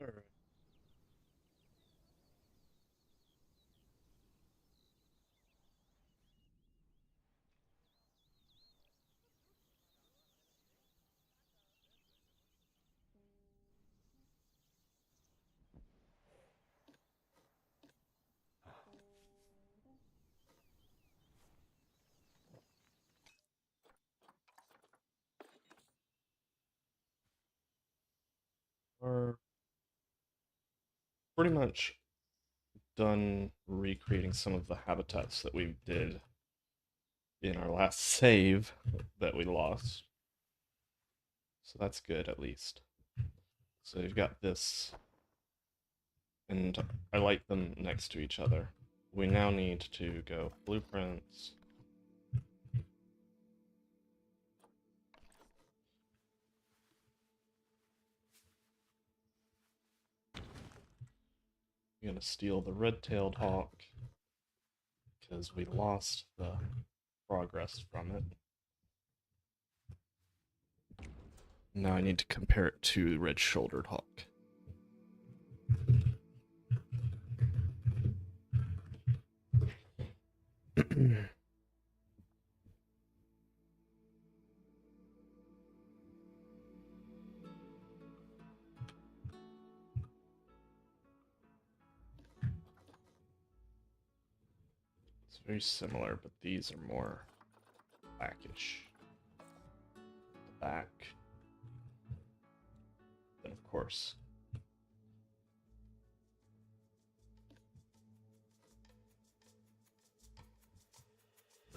All right. We're pretty much done recreating some of the habitats that we did in our last save that we lost. So that's good at least. So you've got this, and I like them next to each other. We now need to go blueprints. I'm gonna steal the red-tailed hawk because we lost the progress from it. Now I need to compare it to red-shouldered hawk. It's very similar, but these are more blackish. The back. Then, of course,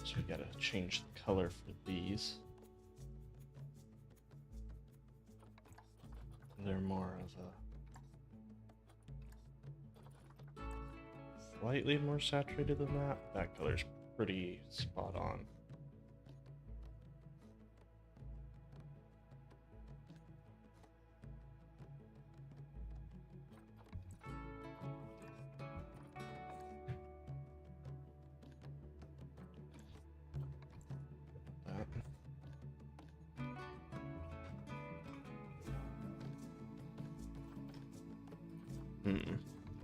so we gotta change the color for these. They're more of a slightly more saturated than that. That color's pretty spot on.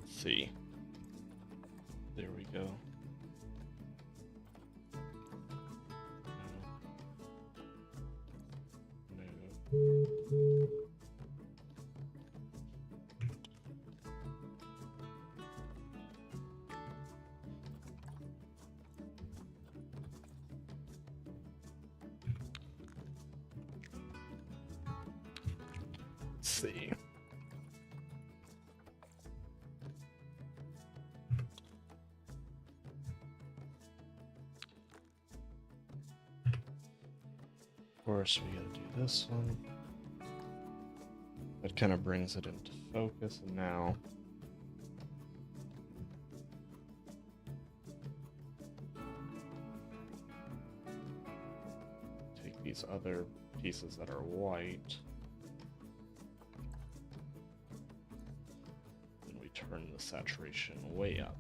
Let's see. There we go. No. Let's see. Of course, we gotta do this one. That kind of brings it into focus, and now take these other pieces that are white, and we turn the saturation way up.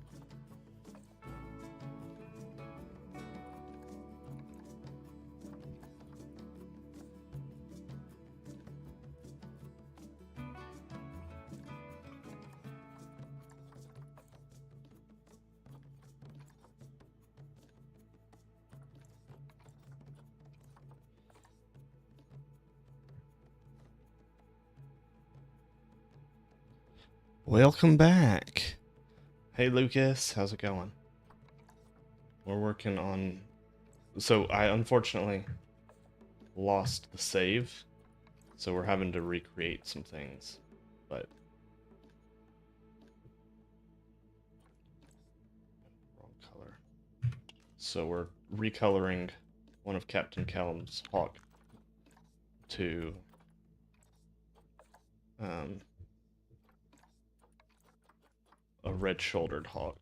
Welcome back. Hey Lucas, how's it going? We're working on... So I unfortunately lost the save, so we're having to recreate some things, but... Wrong color. So we're recoloring one of Captain Callum's hawk to... a red-shouldered hawk.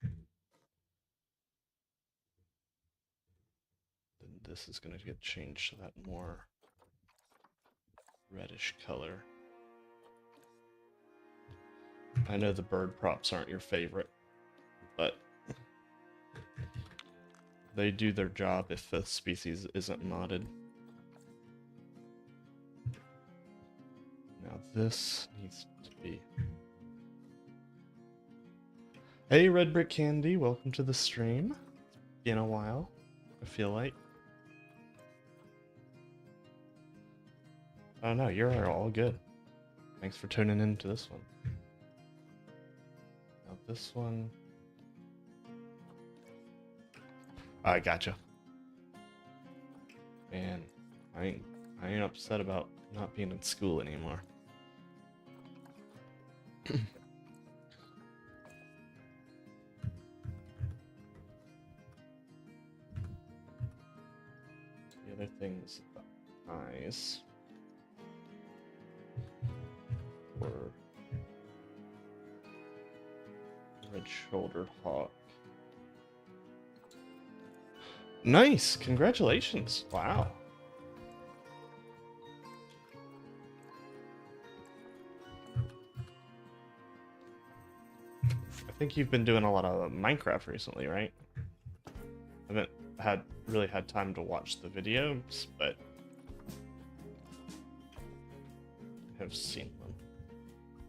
Then this is going to get changed to that more reddish color. I know the bird props aren't your favorite, but they do their job if the species isn't modded. Now this needs to be. Hey, Red Brick Candy, welcome to the stream. It's been a while, I feel like. Oh no, you're all good. Thanks for tuning in to this one. Now this one... I gotcha. Man, I ain't upset about not being in school anymore. The other things about eyes were red-shouldered hawk. Nice! Congratulations! Wow. I think you've been doing a lot of Minecraft recently, right? I haven't really had time to watch the videos, but I have seen them.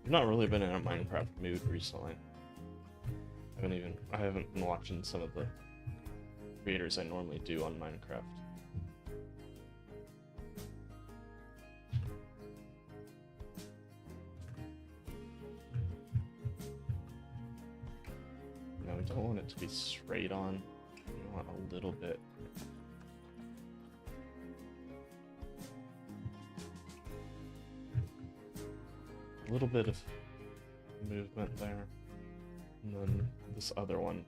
I've not really been in a Minecraft mood recently. I haven't been watching some of the creators I normally do on Minecraft. No, we don't want it to be straight on. We want a little bit. A little bit of movement there. And then this other one.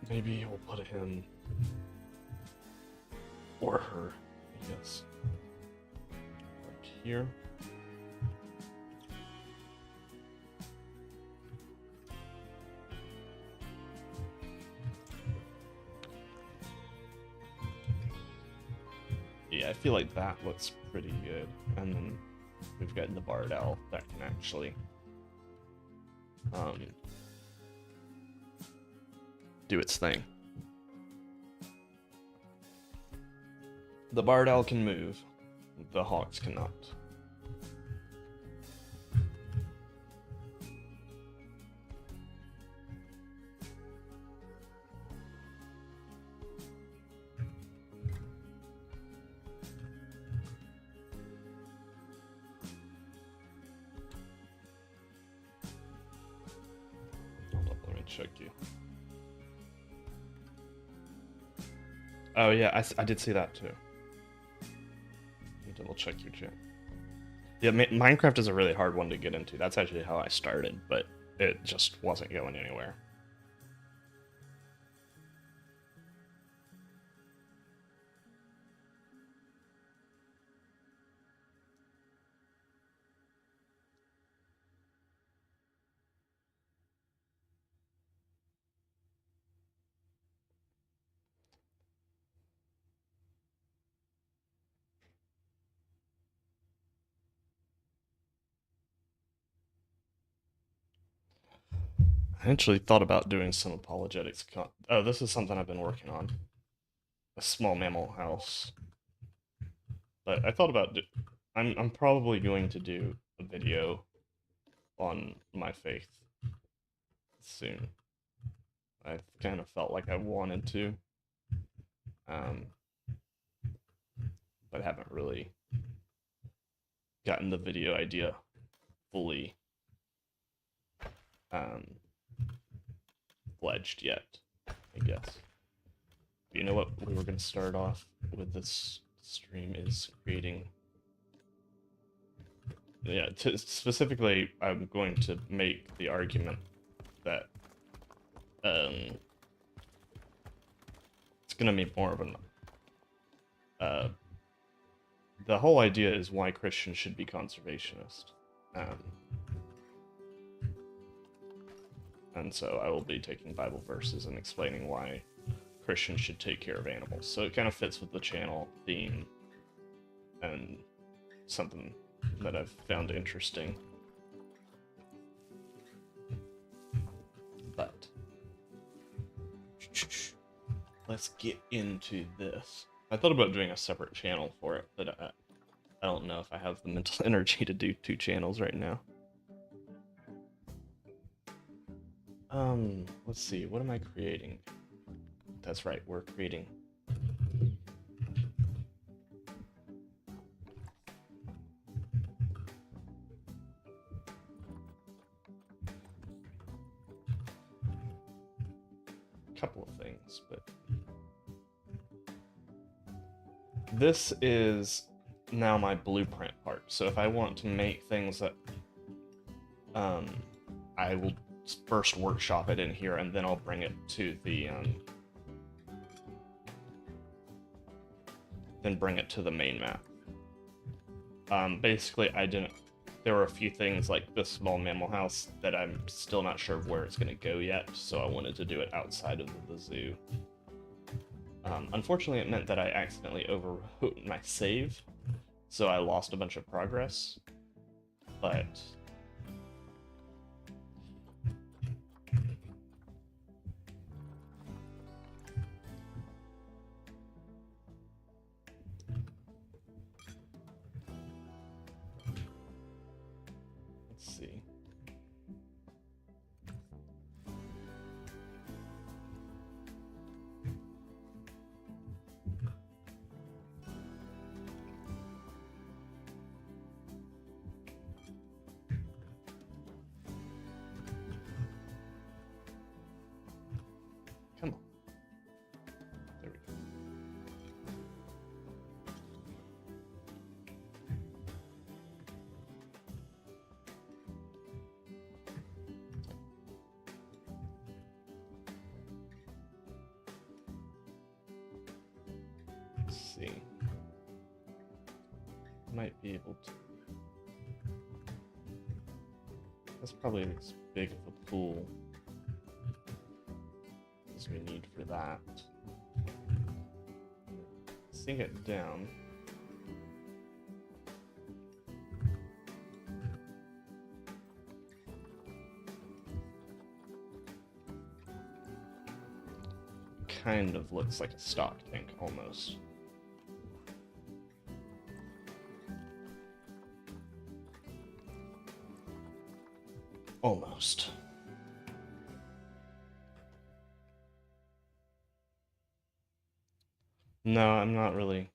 Maybe we'll put him or her, I guess. Like here. Yeah, I feel like that looks pretty good. And then we've got the barred owl that can actually do its thing. The barred owl can move, the hawks cannot. Hold up, let me check you. Oh yeah, I did see that too. Let me double check your chat. Yeah, Minecraft is a really hard one to get into. That's actually how I started, but it just wasn't going anywhere. I actually thought about doing some apologetics. Oh, this is something I've been working on. A small mammal house. But I thought about I'm probably going to do a video on my faith soon. I kind of felt like I wanted to, but haven't really gotten the video idea fully fledged yet, I guess. But you know what we were going to start off with this stream is creating... Yeah, specifically, I'm going to make the argument that it's going to be more of an... the whole idea is why Christians should be conservationist. And so I will be taking Bible verses and explaining why Christians should take care of animals. So it kind of fits with the channel theme and something that I've found interesting. But let's get into this. I thought about doing a separate channel for it, but I don't know if I have the mental energy to do 2 channels right now. Let's see, what am I creating? That's right, we're creating a couple of things, but this is now my blueprint part. So if I want to make things that I will first workshop it in here, and then I'll bring it to the main map. Basically, there were a few things like this small mammal house that I'm still not sure of where it's going to go yet, so I wanted to do it outside of the zoo. Unfortunately, it meant that I accidentally overwrote my save, so I lost a bunch of progress, but let's see. Come on. There we go. Let's see. Might be able to. That's probably as big of a pool as we need for that. Sink it down. Kind of looks like a stock tank almost. Almost. No, I'm really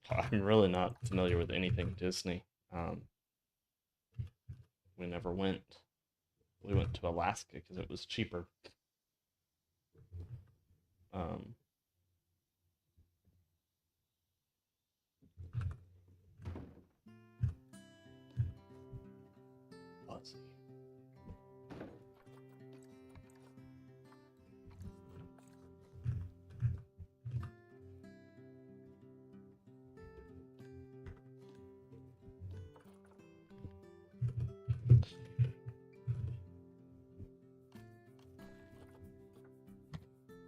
not familiar with anything Disney. We never went. We went to Alaska because it was cheaper. Um, let's see.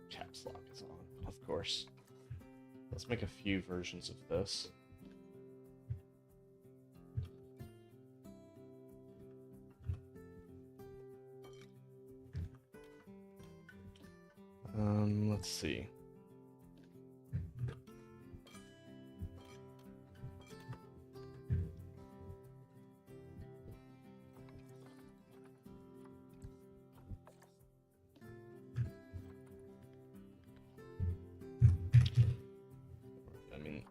Caps lock is on, of course. Let's make a few versions of this. Let's see. I mean,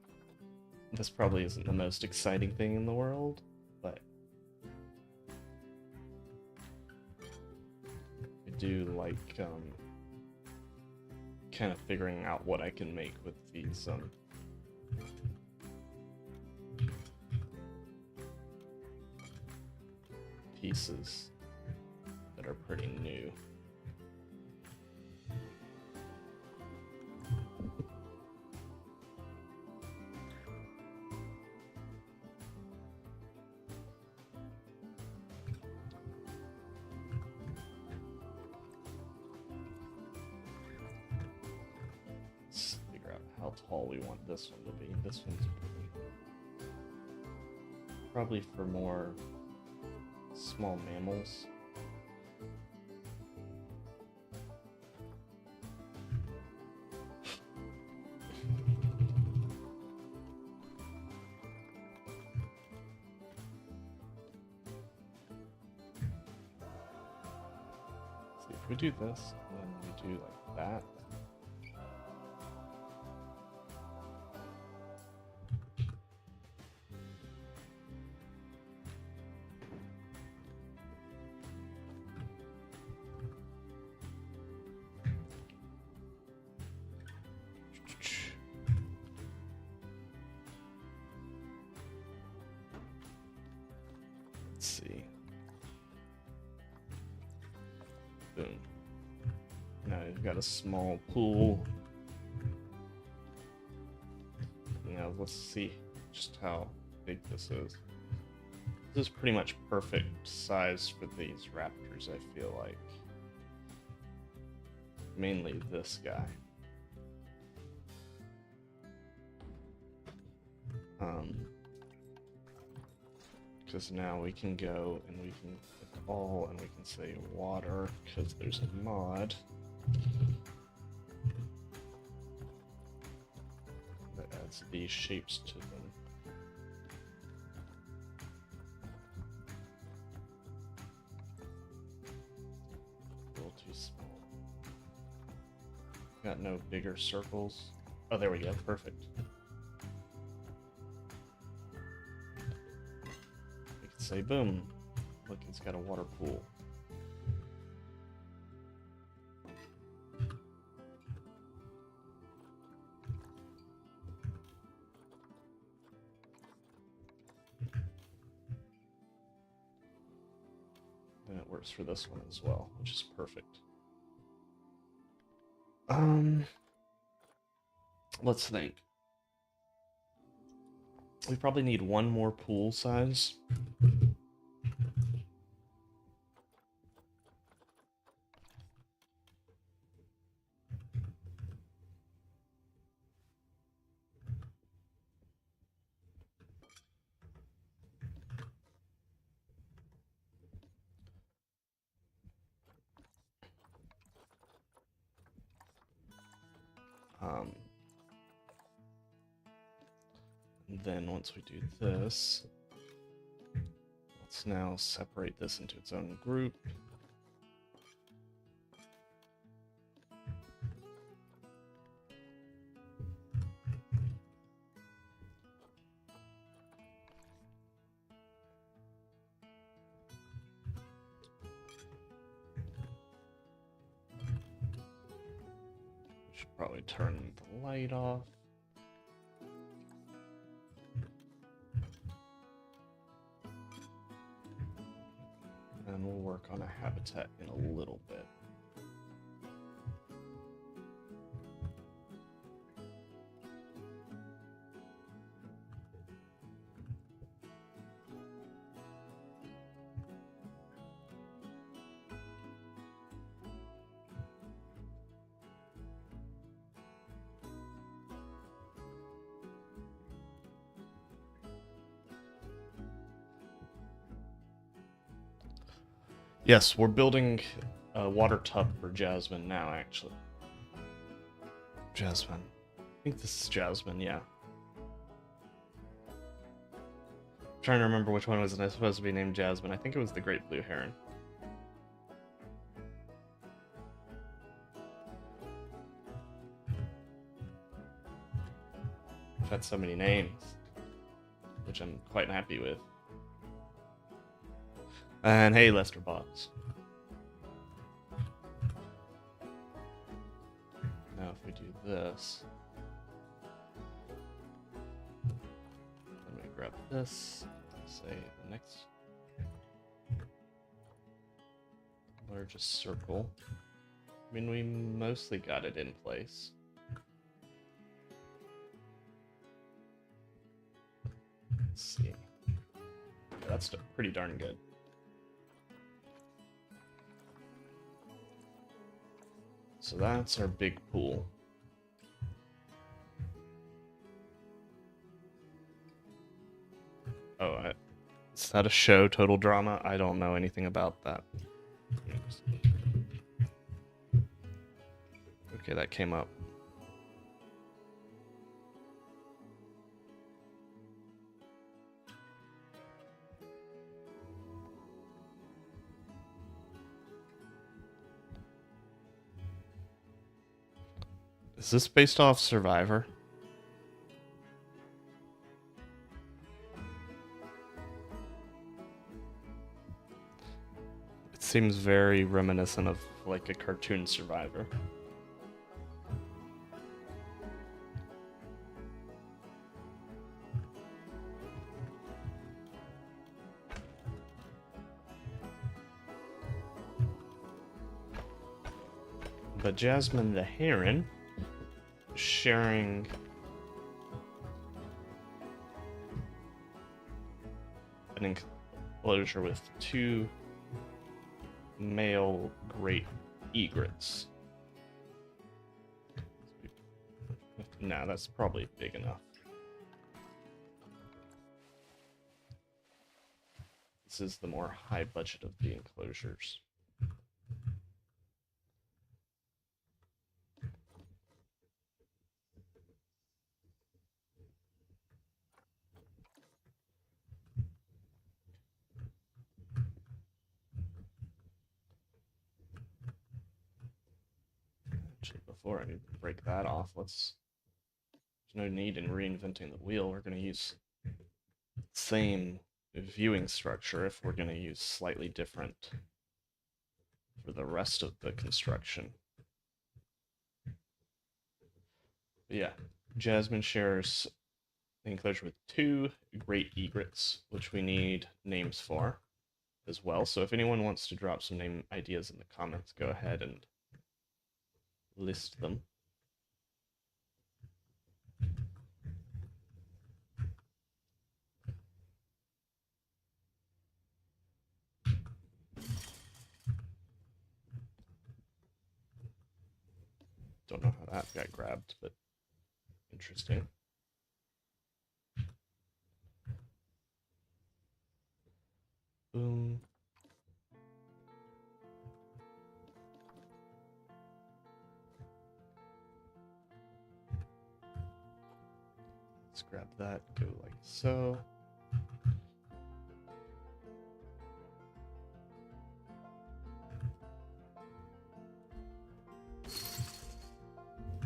this probably isn't the most exciting thing in the world, but I do like kind of figuring out what I can make with these pieces that are pretty new. How tall we want this one to be. This one's probably for more small mammals. See if we do this, and then we do like that. Let's see. Boom. Now you've got a small pool. Now let's see just how big this is. This is pretty much perfect size for these raptors, I feel like. Mainly this guy. Because now we can go and we can click all and we can say water because there's a mod that adds these shapes to them. A little too small. Got no bigger circles. Oh, there we go. Perfect. Say boom. Look, it's got a water pool. And it works for this one as well, which is perfect. Let's think. We probably need one more pool size. And then once we do this, let's now separate this into its own group. Should probably turn the light off. And we'll work on a habitat in a little bit. Yes, we're building a water tub for Jasmine now, actually. Jasmine. I think this is Jasmine, yeah. I'm trying to remember which one was supposed to be named Jasmine. I think it was the Great Blue Heron. I've had so many names, which I'm quite happy with. And hey, Lester Box. Now if we do this, let me grab this, say the next largest circle. I mean, we mostly got it in place. Let's see. Yeah, that's pretty darn good. So that's our big pool. Oh, is that a show, Total Drama? I don't know anything about that. Okay, that came up. Is this based off Survivor? It seems very reminiscent of like a cartoon Survivor. But Jasmine the Heron sharing an enclosure with 2 male great egrets. No, that's probably big enough. This is the more high budget of the enclosures. Actually, before I break that off, there's no need in reinventing the wheel. We're going to use the same viewing structure if we're going to use slightly different for the rest of the construction. But yeah, Jasmine shares the enclosure with 2 great egrets, which we need names for as well. So if anyone wants to drop some name ideas in the comments, go ahead and list them. Don't know how that got grabbed, but interesting. Boom. Let's grab that, go like so.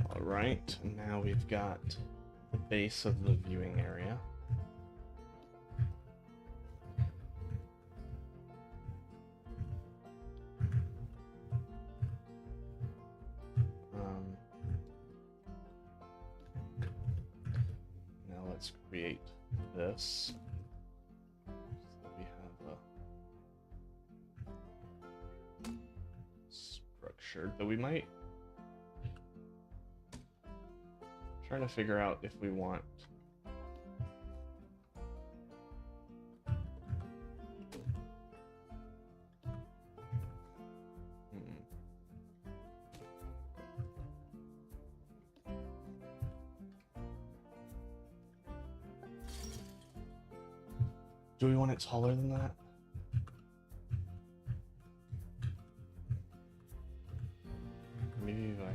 All right, and now we've got the base of the viewing area. Now let's create this. So we have a structure that we might trying to figure out if we want do we want it taller than that? Maybe if I...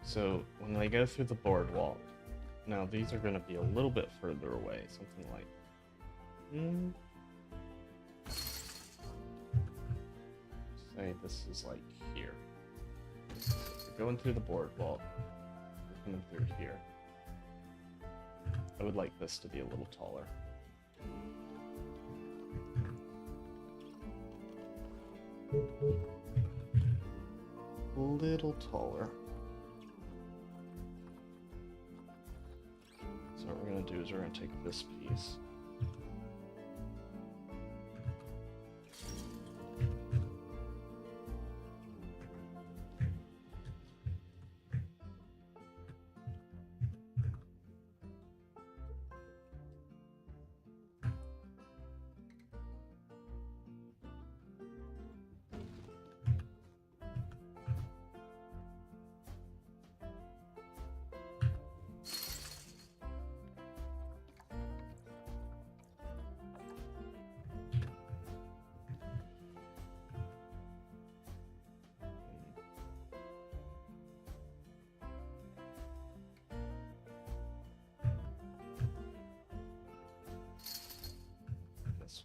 So when they go through the boardwalk, now these are going to be a little bit further away, something like... Say this is like here. So we're going through the boardwalk, we're coming through here. I would like this to be a little taller. A little taller. So what we're going to do is we're going to take this piece.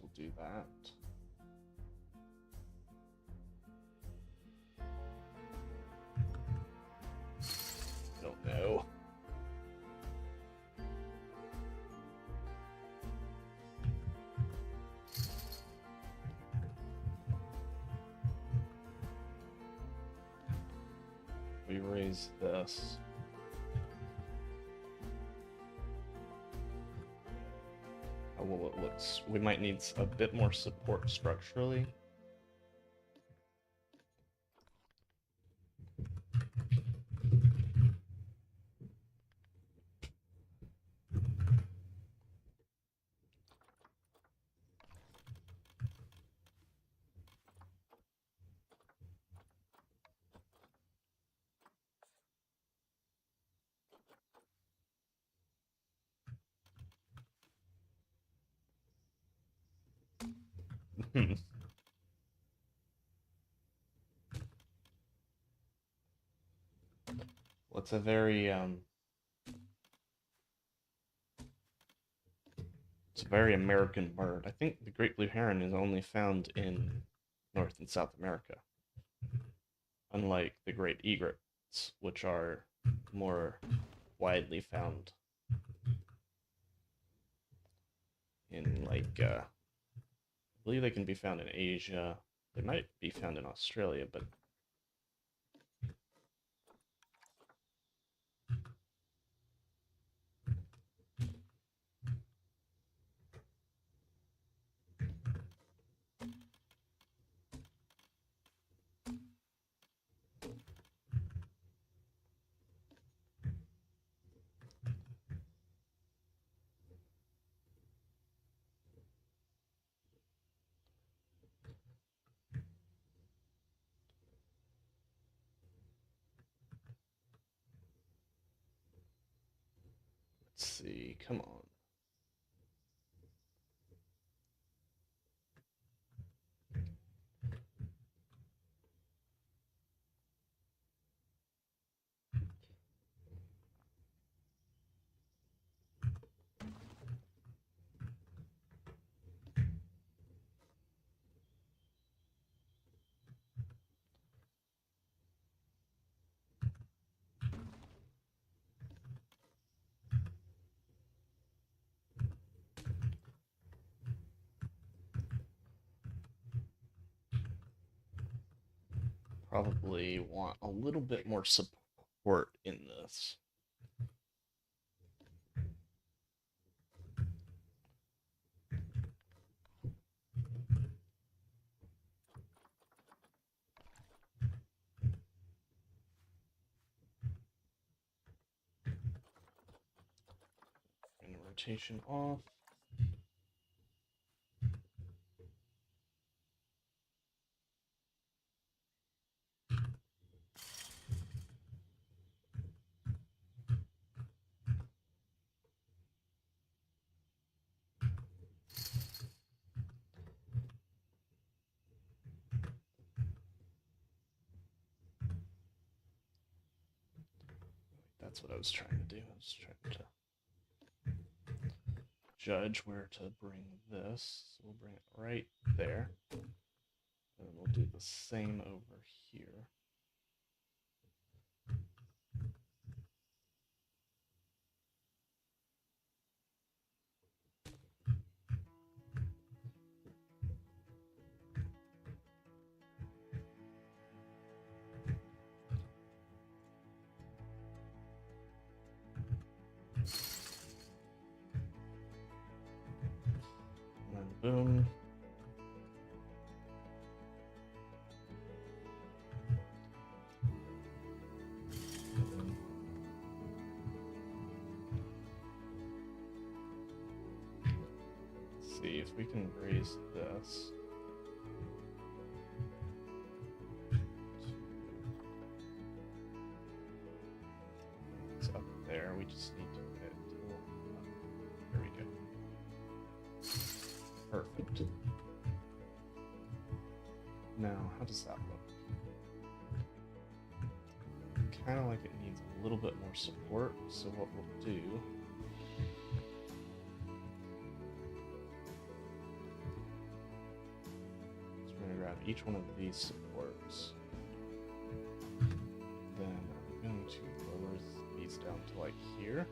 We'll do that. we raise this. How will it look? We might need a bit more support structurally. Well, it's a very American bird. I think the great blue heron is only found in North and South America, unlike the great egrets, which are more widely found in I believe they can be found in Asia. They might be found in Australia, but let's see. Come on. Probably want a little bit more support in this. And rotation off. That's what I was trying to do. I was trying to judge where to bring this. So we'll bring it right there. And we'll do the same over here. And boom. Let's see if we can raise this. It's up there. We just need to get it to up. There we go. Perfect. Now, how does that look? Kind of like it needs a little bit more support, so what we'll do is we're going to grab each one of these supports. Then I'm going to lower these down to like here.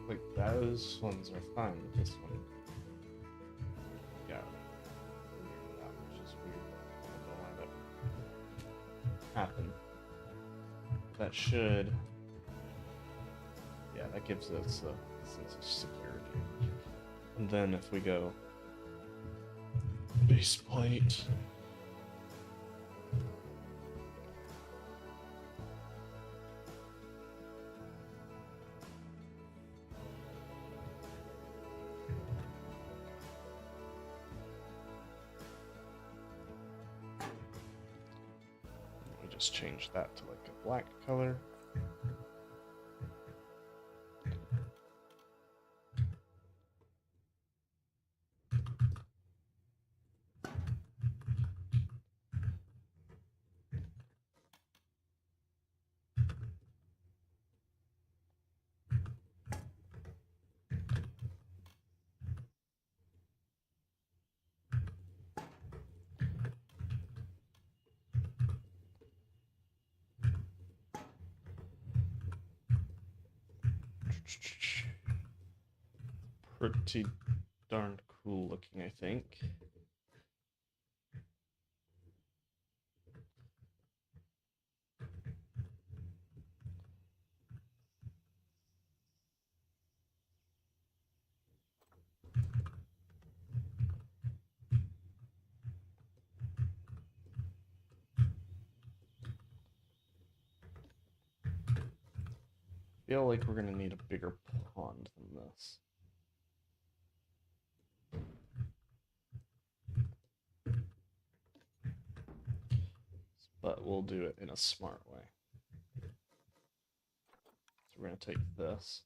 Like, those ones are fine, but this one, yeah, which is weird. I don't know why that happened. That should, yeah, that gives us a sense of security. And then if we go base plate, just change that to like a black color. Pretty darn cool looking, I think. I feel like we're gonna need a bigger pond than this. But we'll do it in a smart way. So we're gonna take this.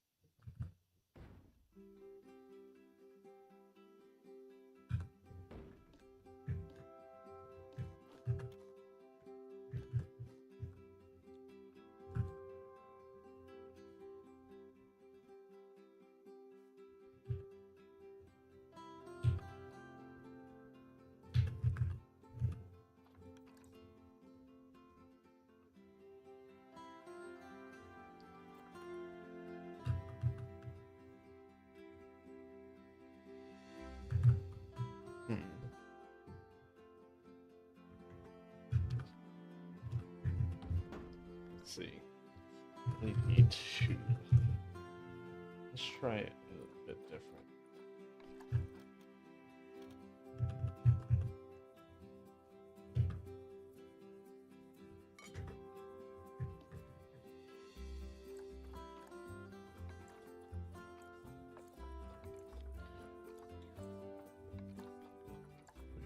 Let's see. We need to. Let's try it a little bit different.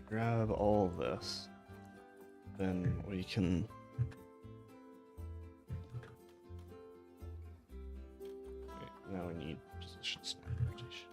Grab all this, then we can now we need position snap rotation.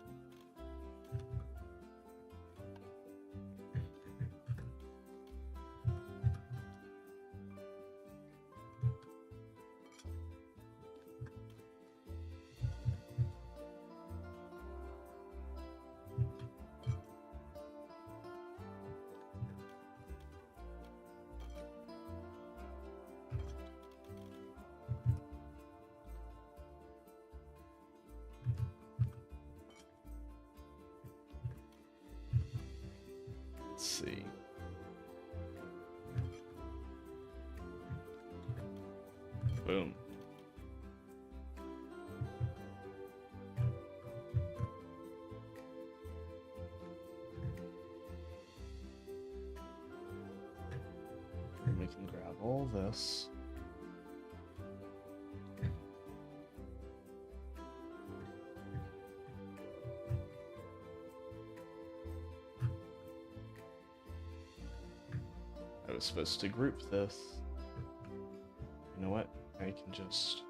Let's see. Boom. And we can grab all this. I was supposed to group this. You know what? I can just...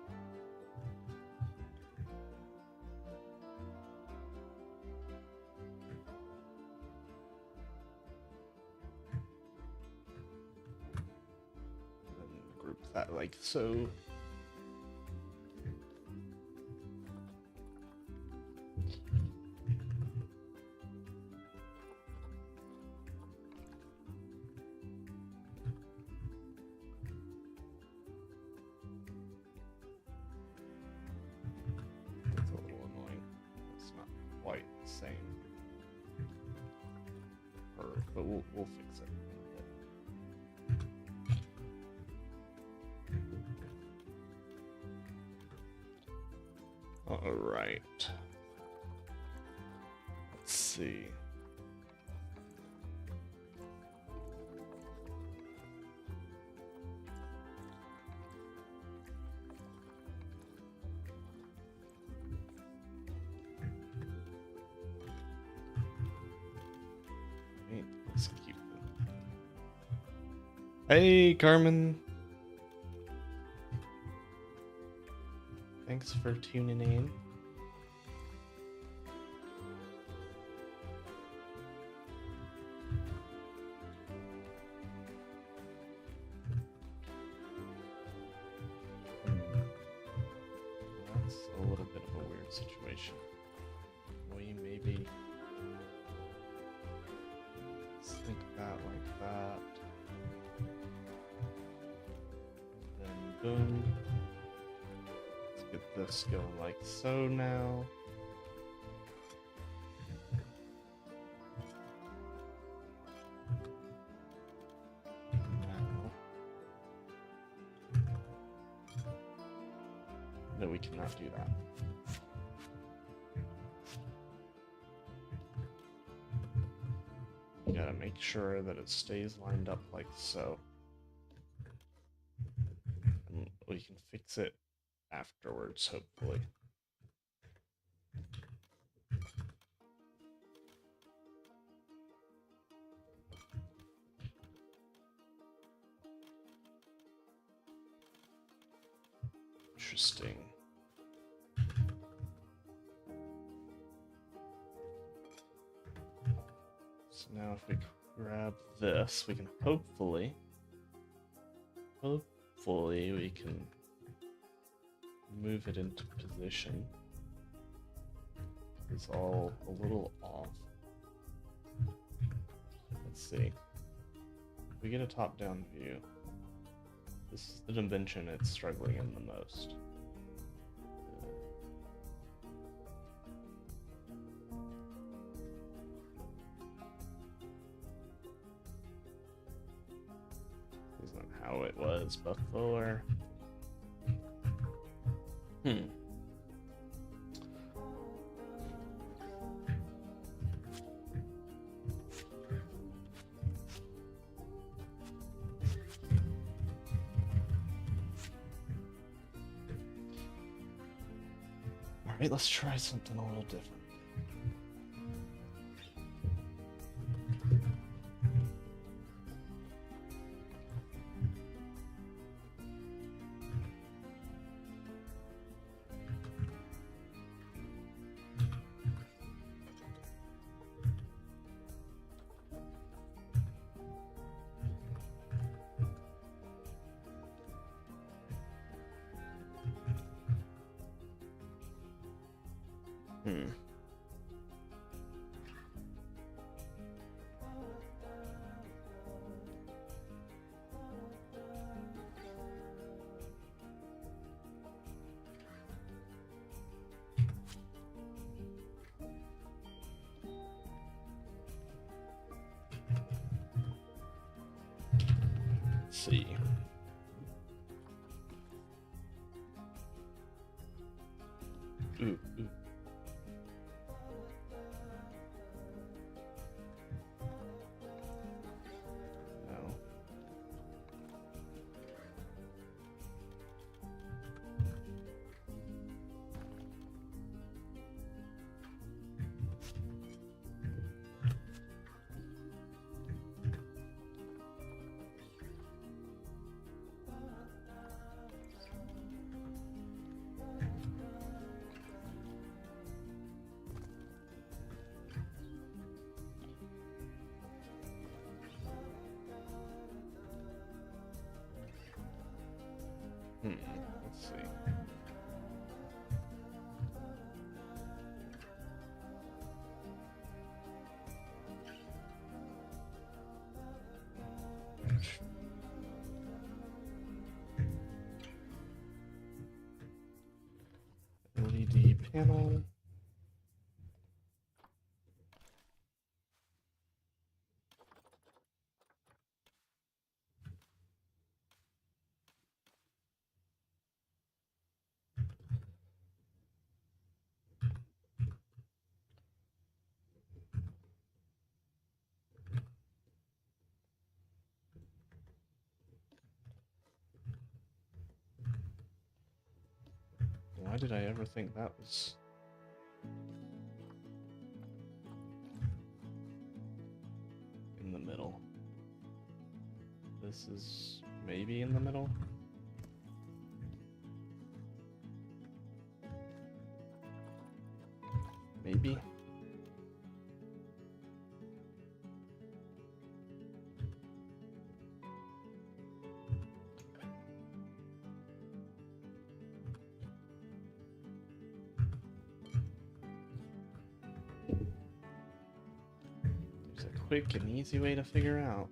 group that like so. It's a little annoying. It's not quite the same. But we'll fix it. All right. Let's see. Let's keep them. Hey, Carmen. Thanks for tuning in. That's a little bit of a weird situation. We maybe think that like that. Then boom. Let's get this going like so now. No, we cannot do that. You gotta make sure that it stays lined up like so. And we can fix it afterwards, hopefully. Interesting. So now if we grab this, we can hopefully we can move it into position. It's all a little off. Let's see. If we get a top-down view, this is the dimension it's struggling in the most. Isn't how it was before. Alright, let's try something a little different. Let's see. Ooh. No. Let's see. LED panel. Why did I ever think that was... in the middle? This is maybe in the middle? Maybe? There's a quick and easy way to figure out.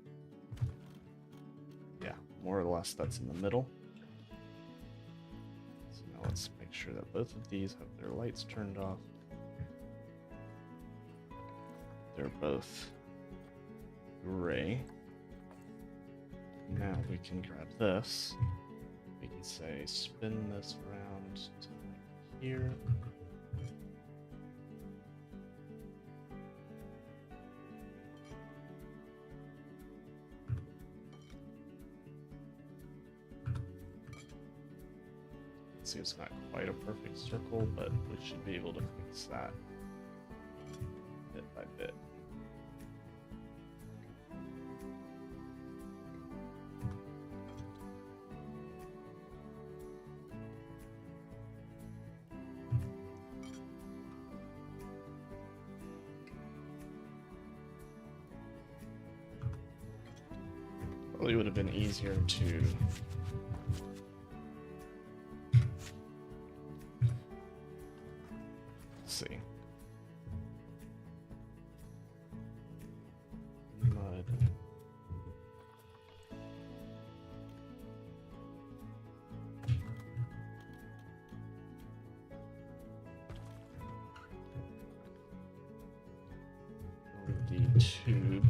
Yeah, more or less that's in the middle. So now let's make sure that both of these have their lights turned off. They're both gray. Now we can grab this. We can say spin this around to here. See, it's not quite a perfect circle, but we should be able to fix that bit by bit. Probably would have been easier to see. Mud. LED tube.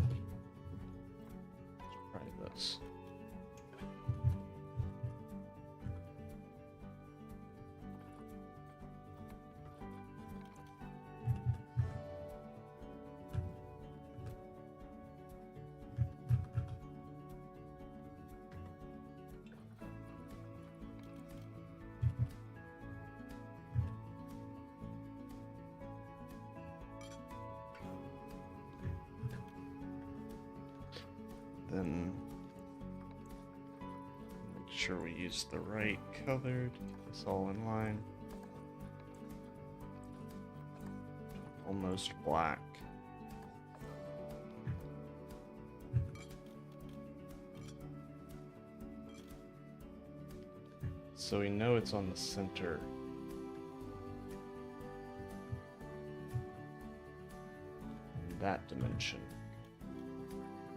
Let's try this. Then make sure we use the right color to get this all in line. Almost black. So we know it's on the center. In that dimension.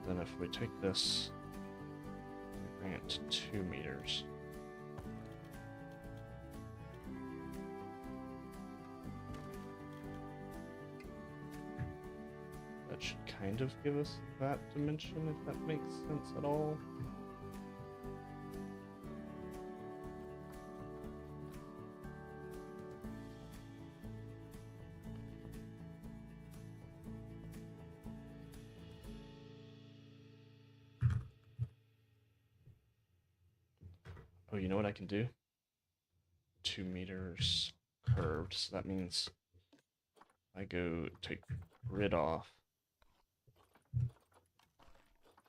Then if we take this and bring it to 2 meters. That should kind of give us that dimension, if that makes sense at all. Oh, you know what I can do? 2 meters curved, so that means I go take grid off.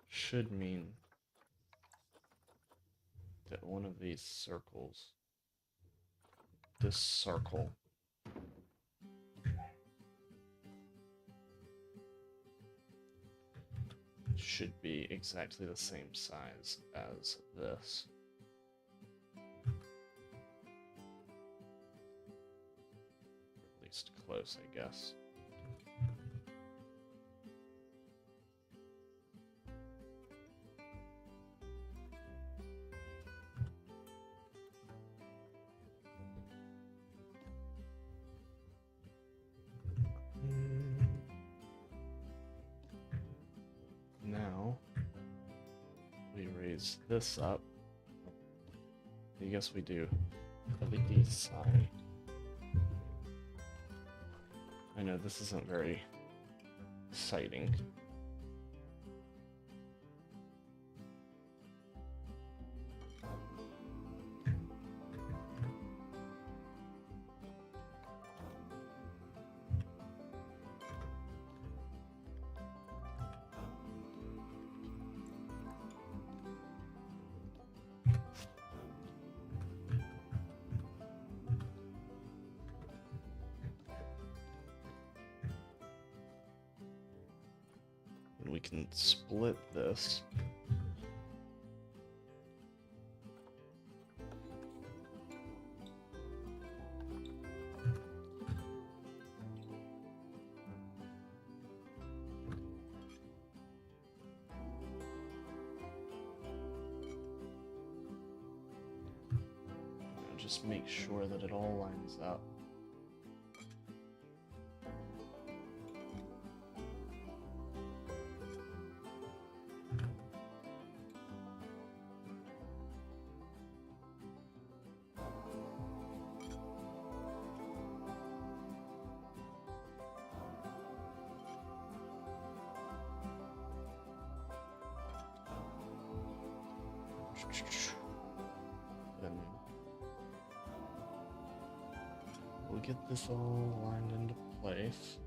Should mean that one of these circles, this circle, should be exactly the same size as this. least close, I guess. Now we raise this up. I guess we do LED sign. I know this isn't very exciting. We can split this. Now just make sure that it all lines up. Then we'll get this all lined into place.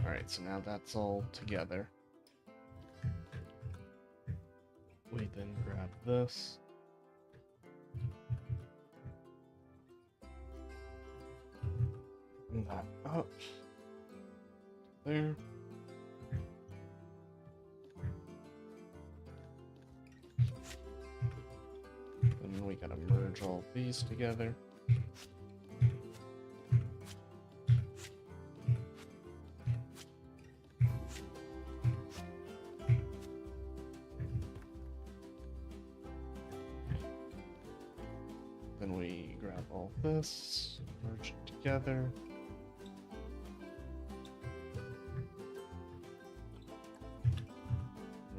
Alright, so now that's all together. We then grab this. Bring that up there. Then we gotta merge all these together. Then we grab all this, merge it together.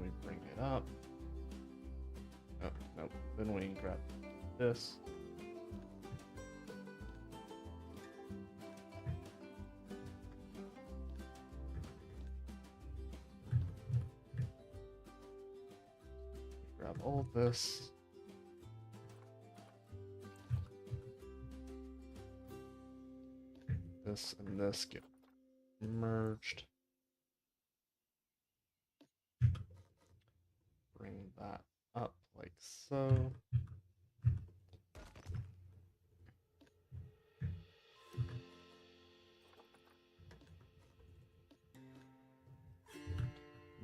We bring it up. Oh, no. Then we grab this. Grab all this. This and this get merged. Bring that up like so.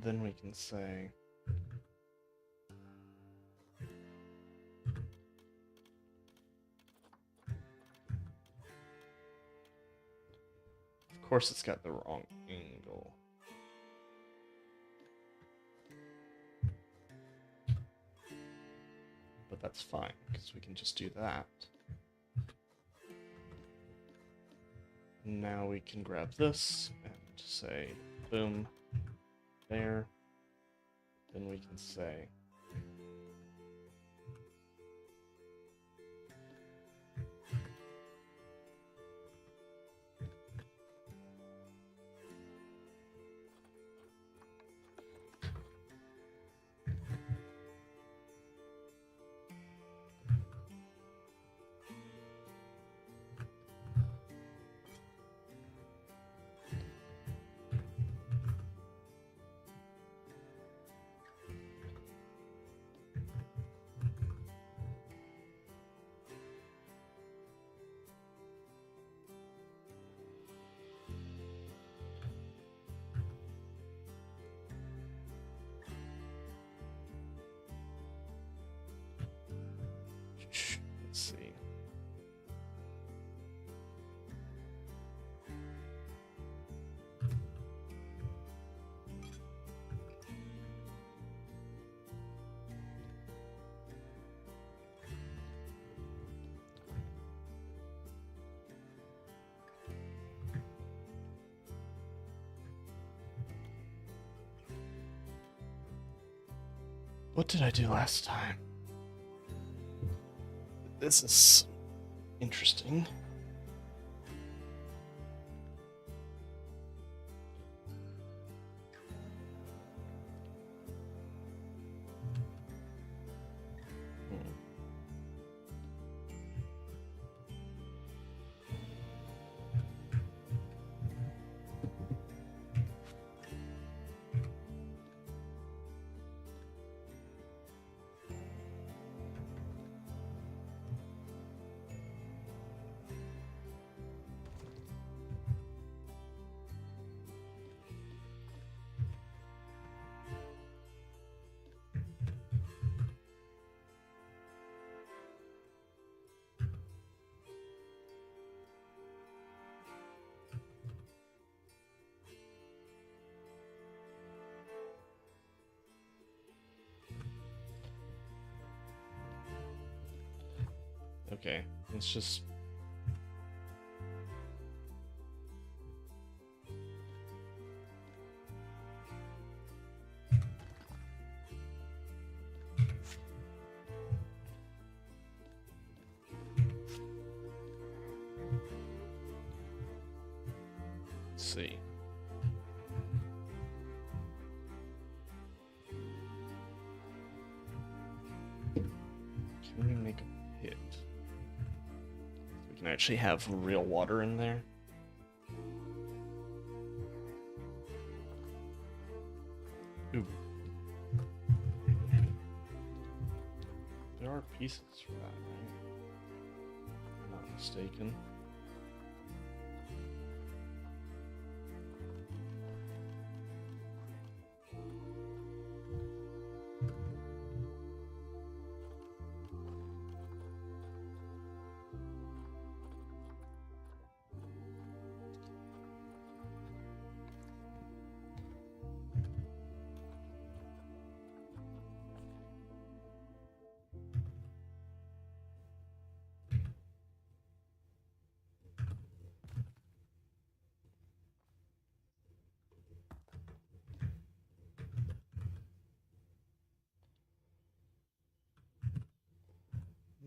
Then we can say of course it's got the wrong angle. But that's fine, because we can just do that. Now we can grab this and say, boom, there. Then we can say, What did I do last time? This is interesting. Okay, let's just... Let's see. Can we make a pit? We can actually have real water in there. Ooh. There are pieces for that, right? If I'm not mistaken.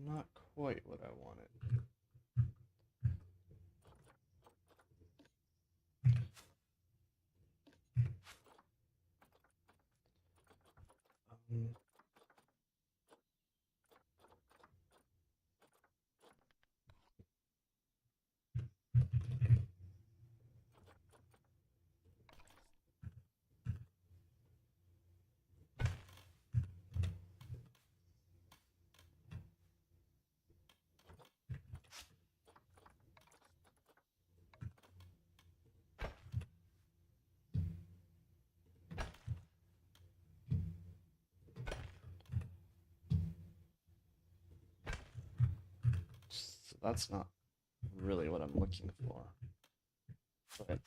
Not quite what I wanted. So that's not really what I'm looking for. But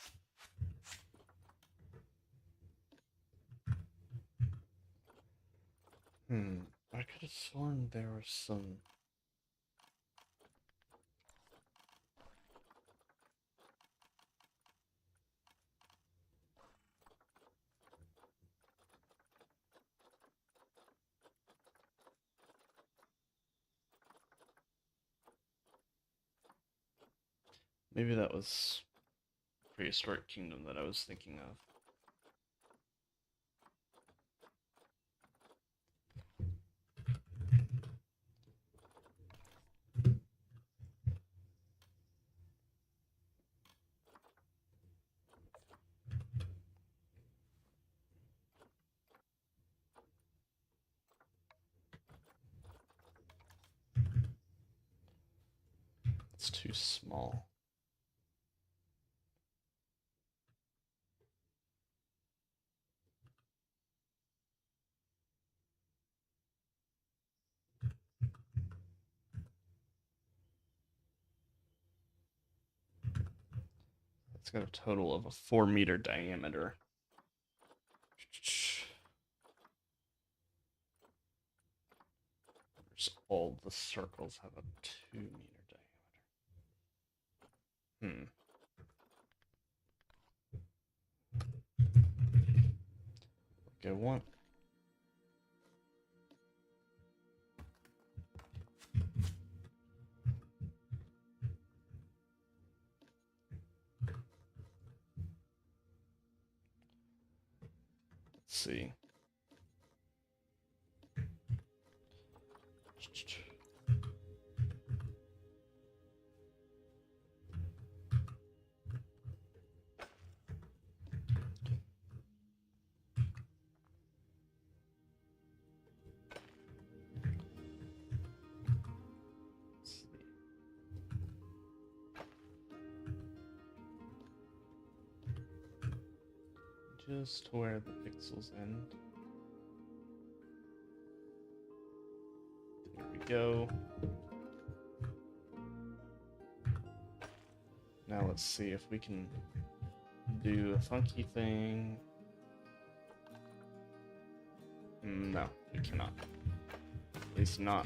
I could have sworn there was some... Maybe that was Prehistoric Kingdom that I was thinking of. It's too small. It's got a total of a 4-meter diameter. There's all the circles have a 2-meter diameter. Like I want see. Just where the pixels end. There we go. Now let's see if we can do a funky thing. No, we cannot. At least not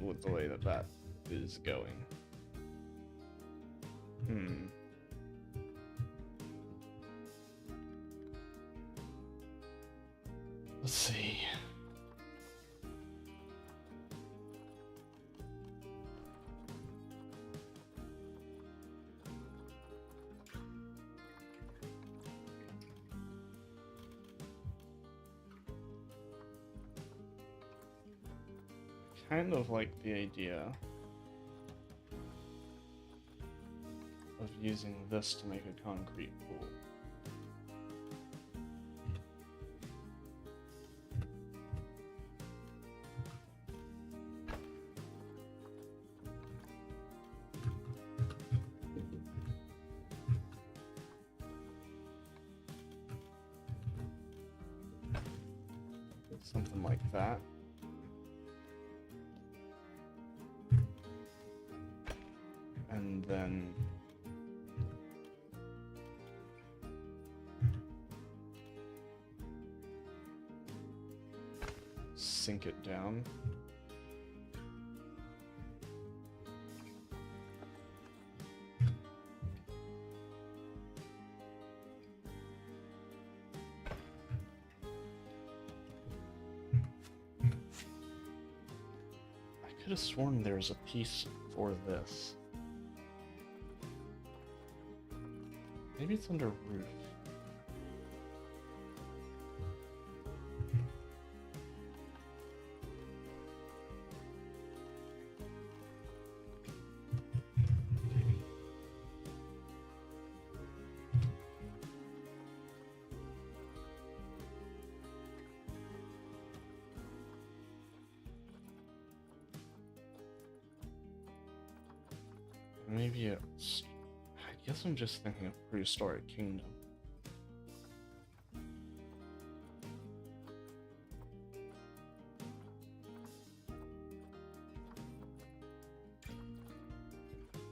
with the way that that is going. Let's see. Kind of like the idea of using this to make a concrete pool. Something like that. And then sink it down. I could have sworn there was a piece for this. Maybe it's under roof. Maybe it's... I guess I'm just thinking of prehistoric kingdom.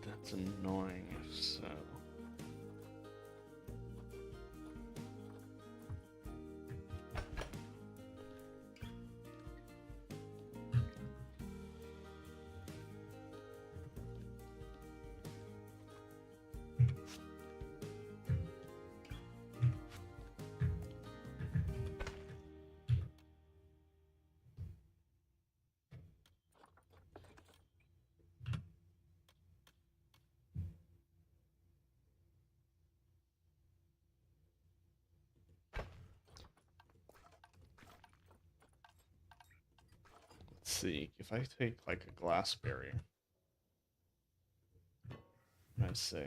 That's annoying if so. See, if I take like a glass barrier, let's see.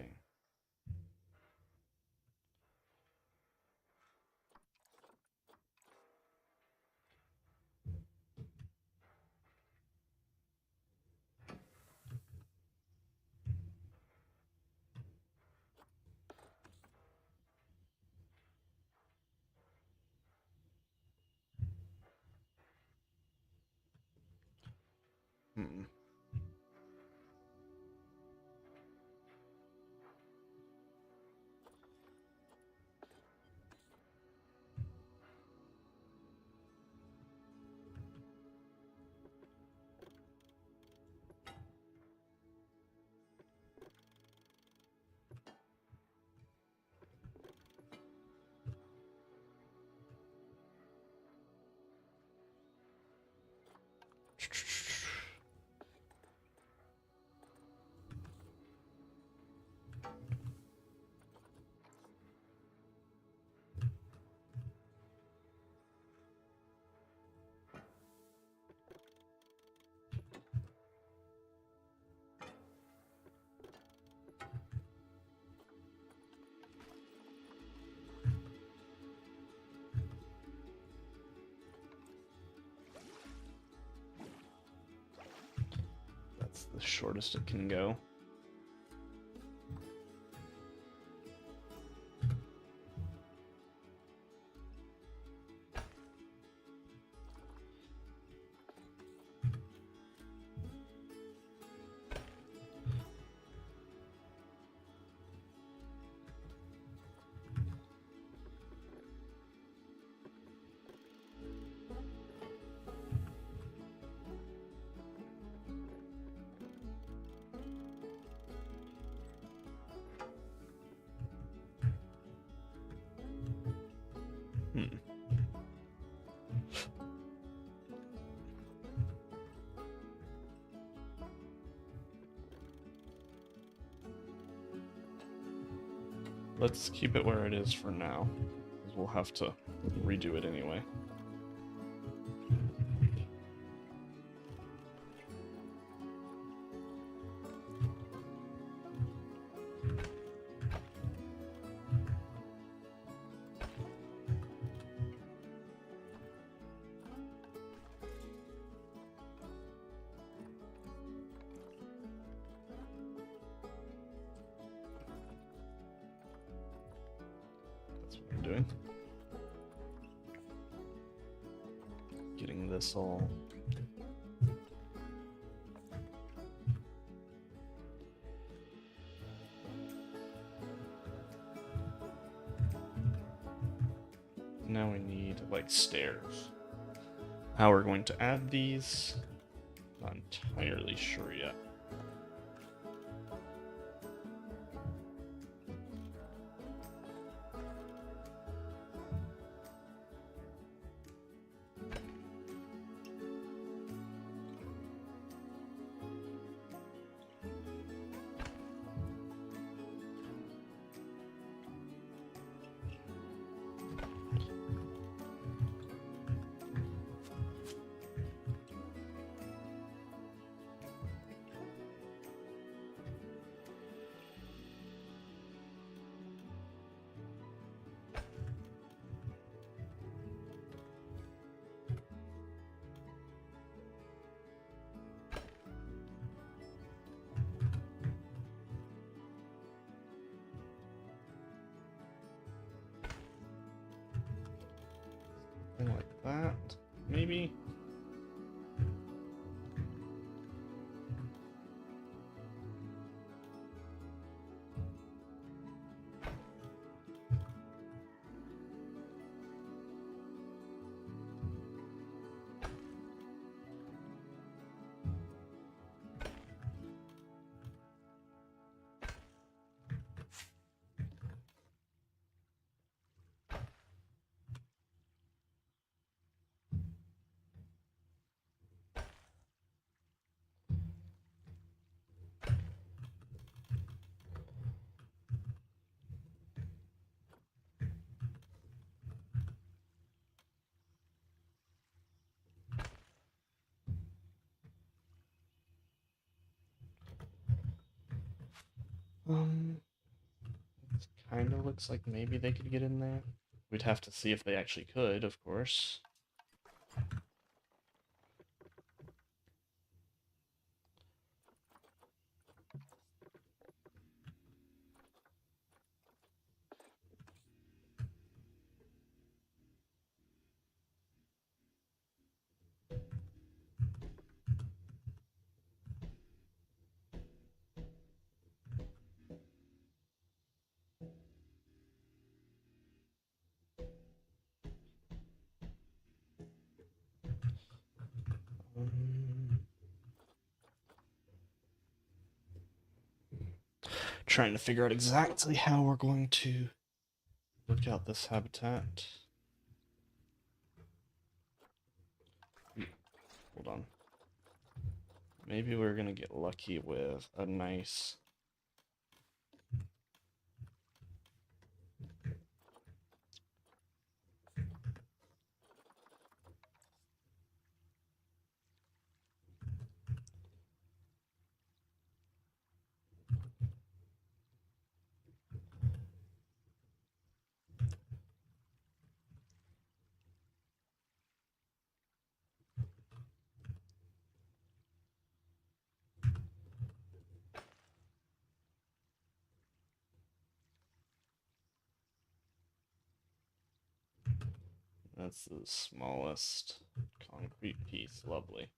the shortest it can go. Let's keep it where it is for now, because we'll have to redo it anyway. Doing. Getting this all now we need like stairs. How we're going to add these, not entirely sure yet. Like that, maybe. It kind of looks like maybe they could get in there. We'd have to see if they actually could, of course. Trying to figure out exactly how we're going to work out this habitat. Hold on. Maybe we're gonna get lucky with a nice That's the smallest concrete piece. Lovely.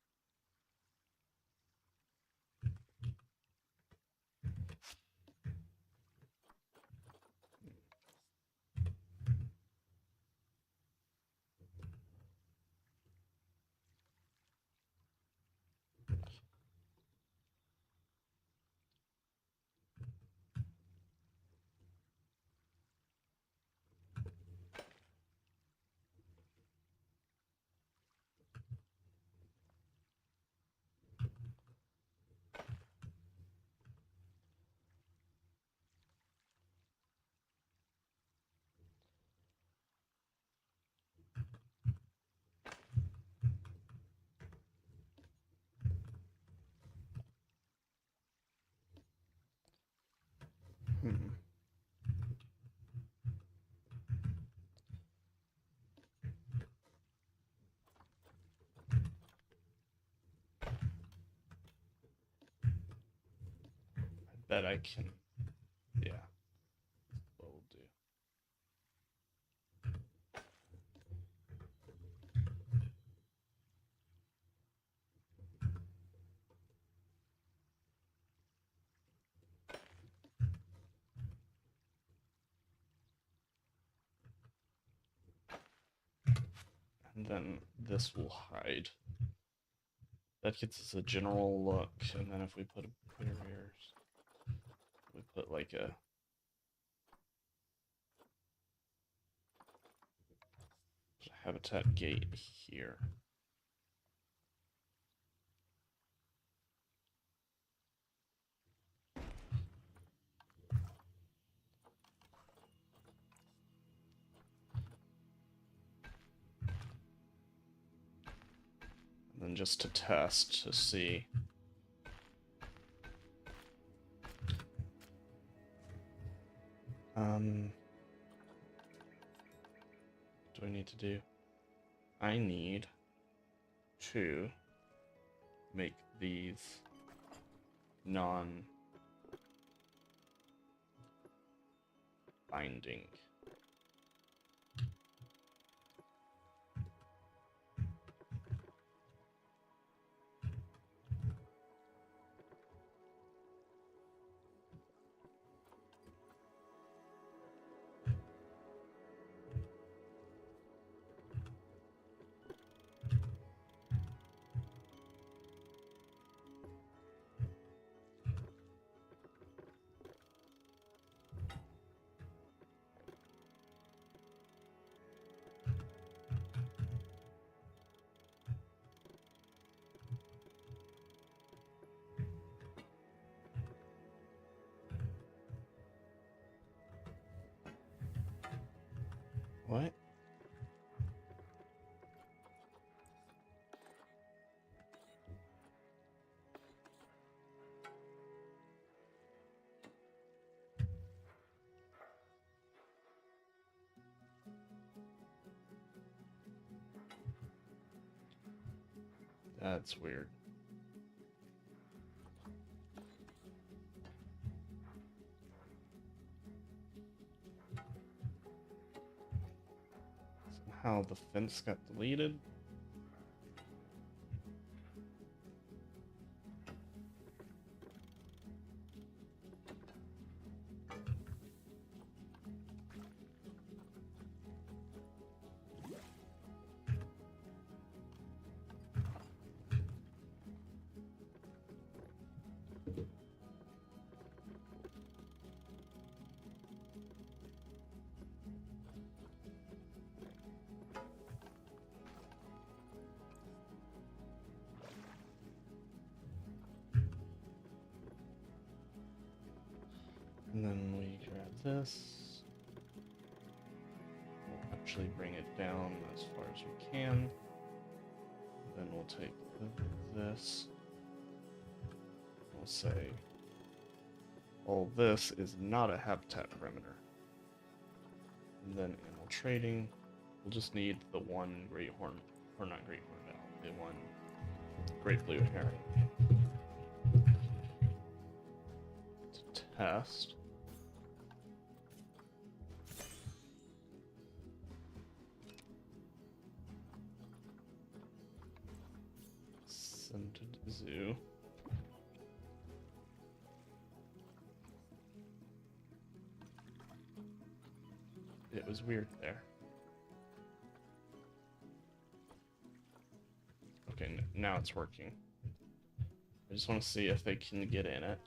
Bet I can, yeah, what we'll do. And then this will hide. That gets us a general look, and then if we put barriers, we put like a habitat gate here. And then just to test to see. What do I need to do? I need to make these non-binding. What? That's weird. Somehow the fence got deleted. And then we grab this. We'll actually bring it down as far as we can. Then we'll take this. We'll say, all this is not a habitat perimeter. And then animal trading, we'll just need the one great horn, or not great horned owl, the one great blue heron. To test. Zoo. It was weird there. Okay, now it's working. I just want to see if they can get in it.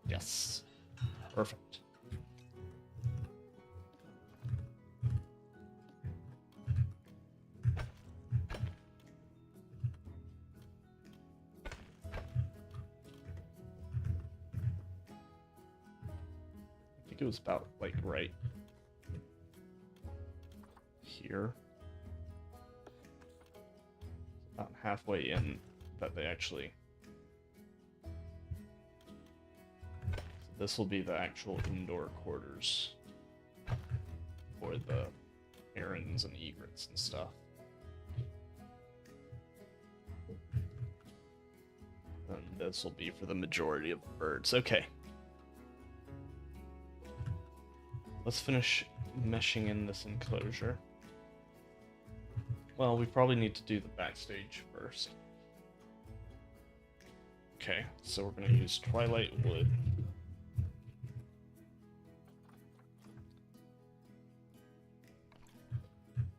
Yes. Perfect. I think it was about like right here. About halfway in that they actually... This will be the actual indoor quarters for the herons and egrets and stuff. And this will be for the majority of the birds. Okay. Let's finish meshing in this enclosure. Well, we probably need to do the backstage first. Okay, so we're going to use Twilight Wood.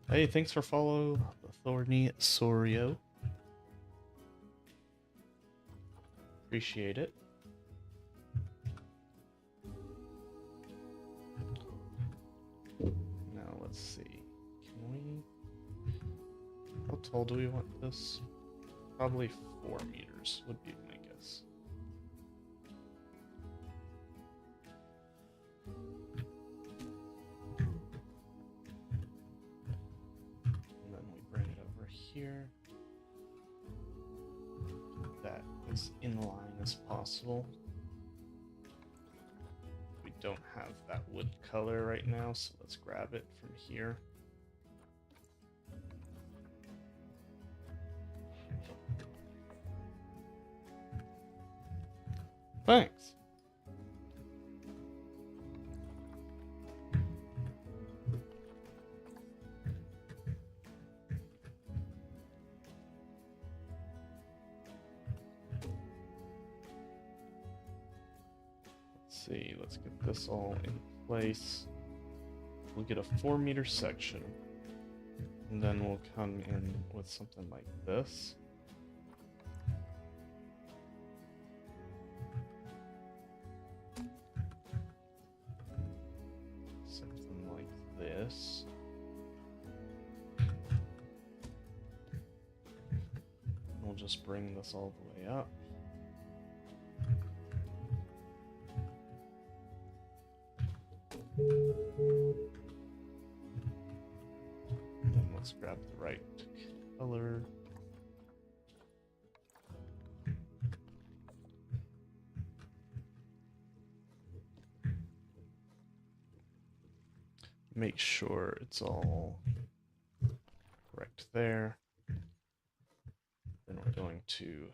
Hey, thanks for follow the Thorny Sorio. Appreciate it. Now let's see. Can we... How tall do we want this? Probably 4 meters would be my guess. And then we bring it over here. Get that as in line as possible. We don't have that wood color right now, so let's grab it from here. Thanks. Let's see, let's get this all in place. We'll get a 4-meter section, and then we'll come in with something like this. Something like this. We'll just bring this all the way up. Then let's grab the right color. Make sure it's all correct there. Then we're going to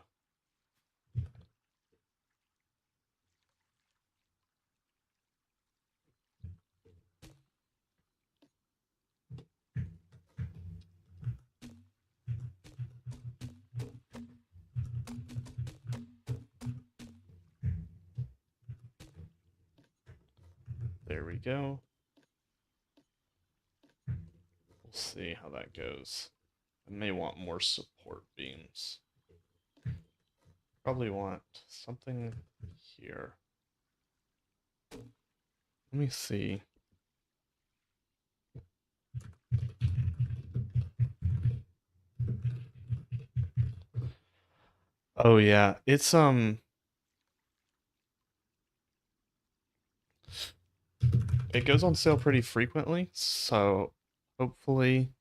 there we go. We'll see how that goes. I may want more support beams. Probably want something here. Let me see. Oh yeah, it's it goes on sale pretty frequently, so hopefully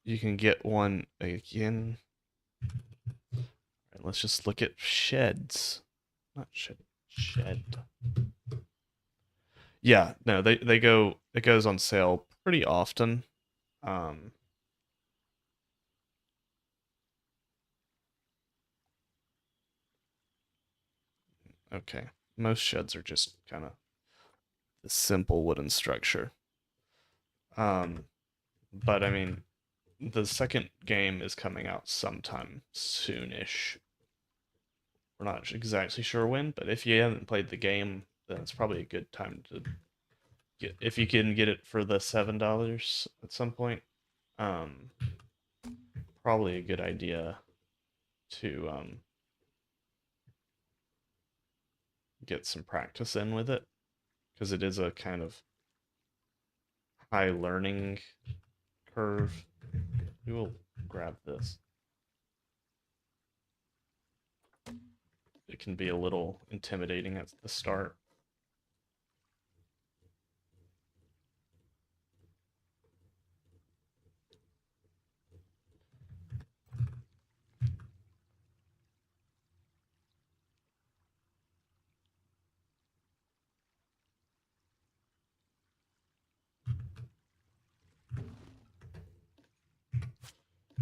you can get one again. All right, let's just look at sheds. Not shed. Yeah, no, it goes on sale pretty often. Okay. Most sheds are just kind of the simple wooden structure. Um, but I mean, the second game is coming out sometime soonish. We're not exactly sure when, but if you haven't played the game, then it's probably a good time to get, if you can get it for the $7 at some point. Um, Probably a good idea to get some practice in with it because it is a kind of high learning curve. We will grab this. It can be a little intimidating at the start.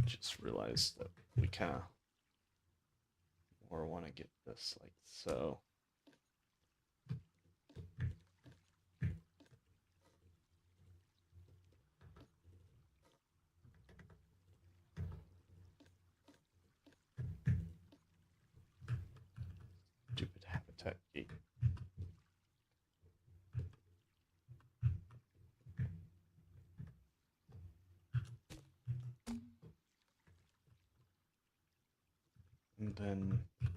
Just realized that we kind of more want to get this like so. Stupid habitat gate. And then, I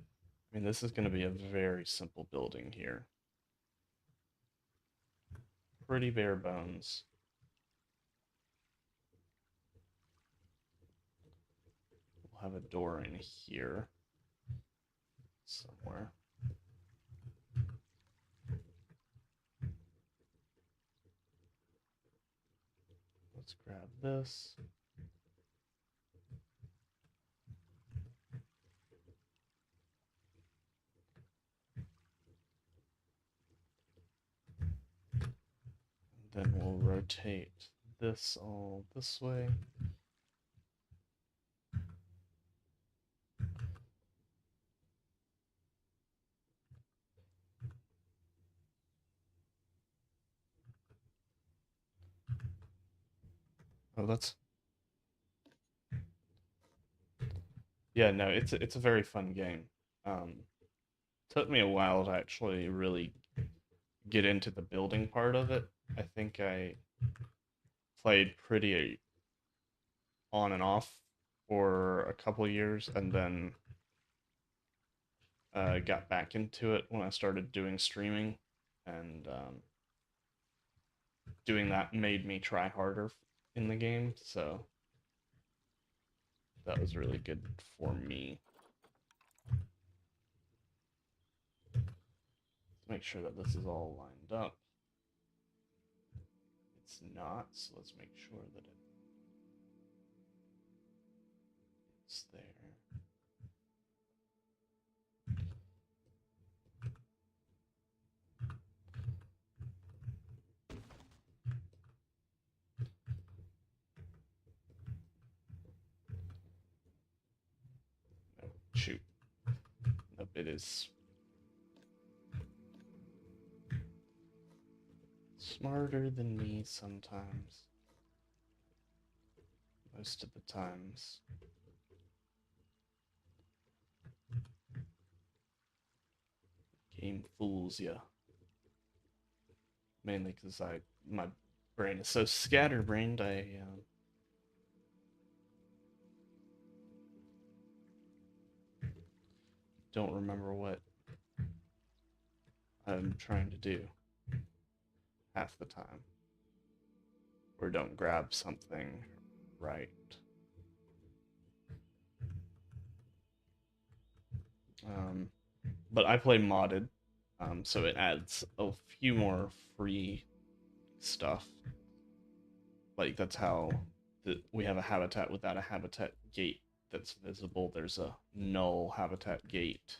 mean, this is going to be a very simple building here. Pretty bare bones. We'll have a door in here somewhere. Let's grab this. Then we'll rotate this all this way. Oh, that's yeah. No, it's a very fun game. Took me a while to actually really get into the building part of it. I think I played pretty on and off for a couple of years, and then got back into it when I started doing streaming, and doing that made me try harder in the game. So that was really good for me. Let's make sure that this is all lined up. It's not, so let's make sure that it's there. No, shoot. Nope, it is smarter than me sometimes. Most of the times. Game fools ya. Mainly because my brain is so scatterbrained. I don't remember what I'm trying to do half the time, or don't grab something right. Um, but I play modded, so it adds a few more free stuff. Like that's how we have a habitat without a habitat gate that's visible. There's a null habitat gate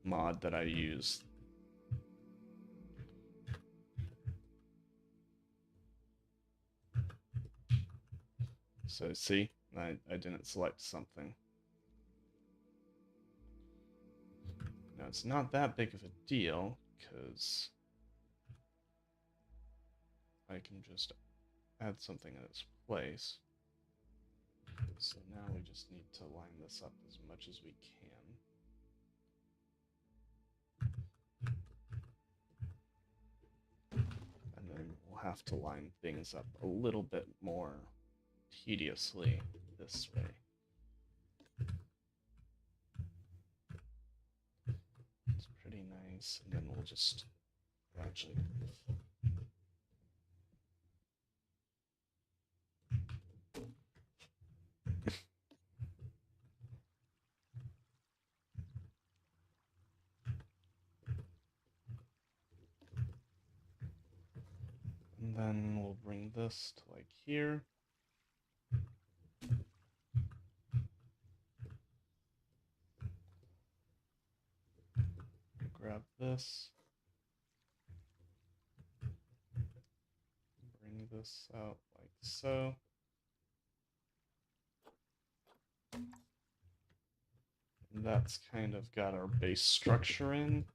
mod that I use. So see, I didn't select something. No, Now, it's not that big of a deal, because I can just add something in its place. So now we just need to line this up as much as we can. And then we'll have to line things up a little bit more tediously this way. It's pretty nice. And then we'll just actually... And then we'll bring this to like here. Grab this. Bring this out like so. And that's kind of got our base structure in.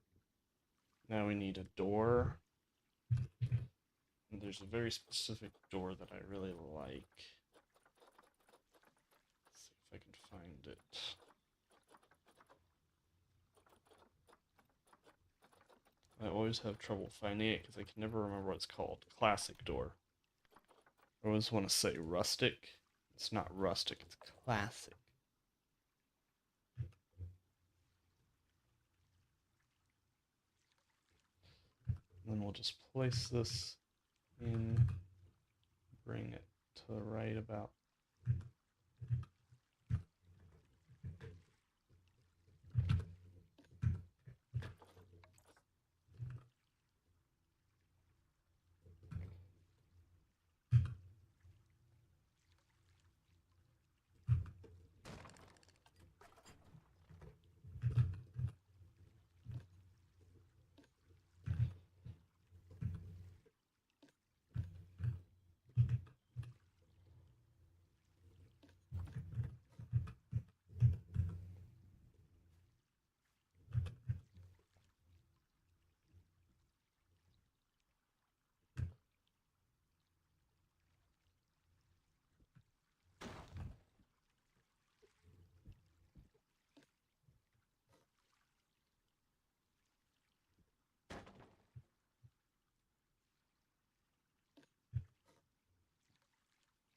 Now we need a door. And there's a very specific door that I really like. Let's see if I can find it. I always have trouble finding it because I can never remember what it's called. Classic door. I always want to say rustic. It's not rustic, it's classic. And then we'll just place this in, bring it to right about.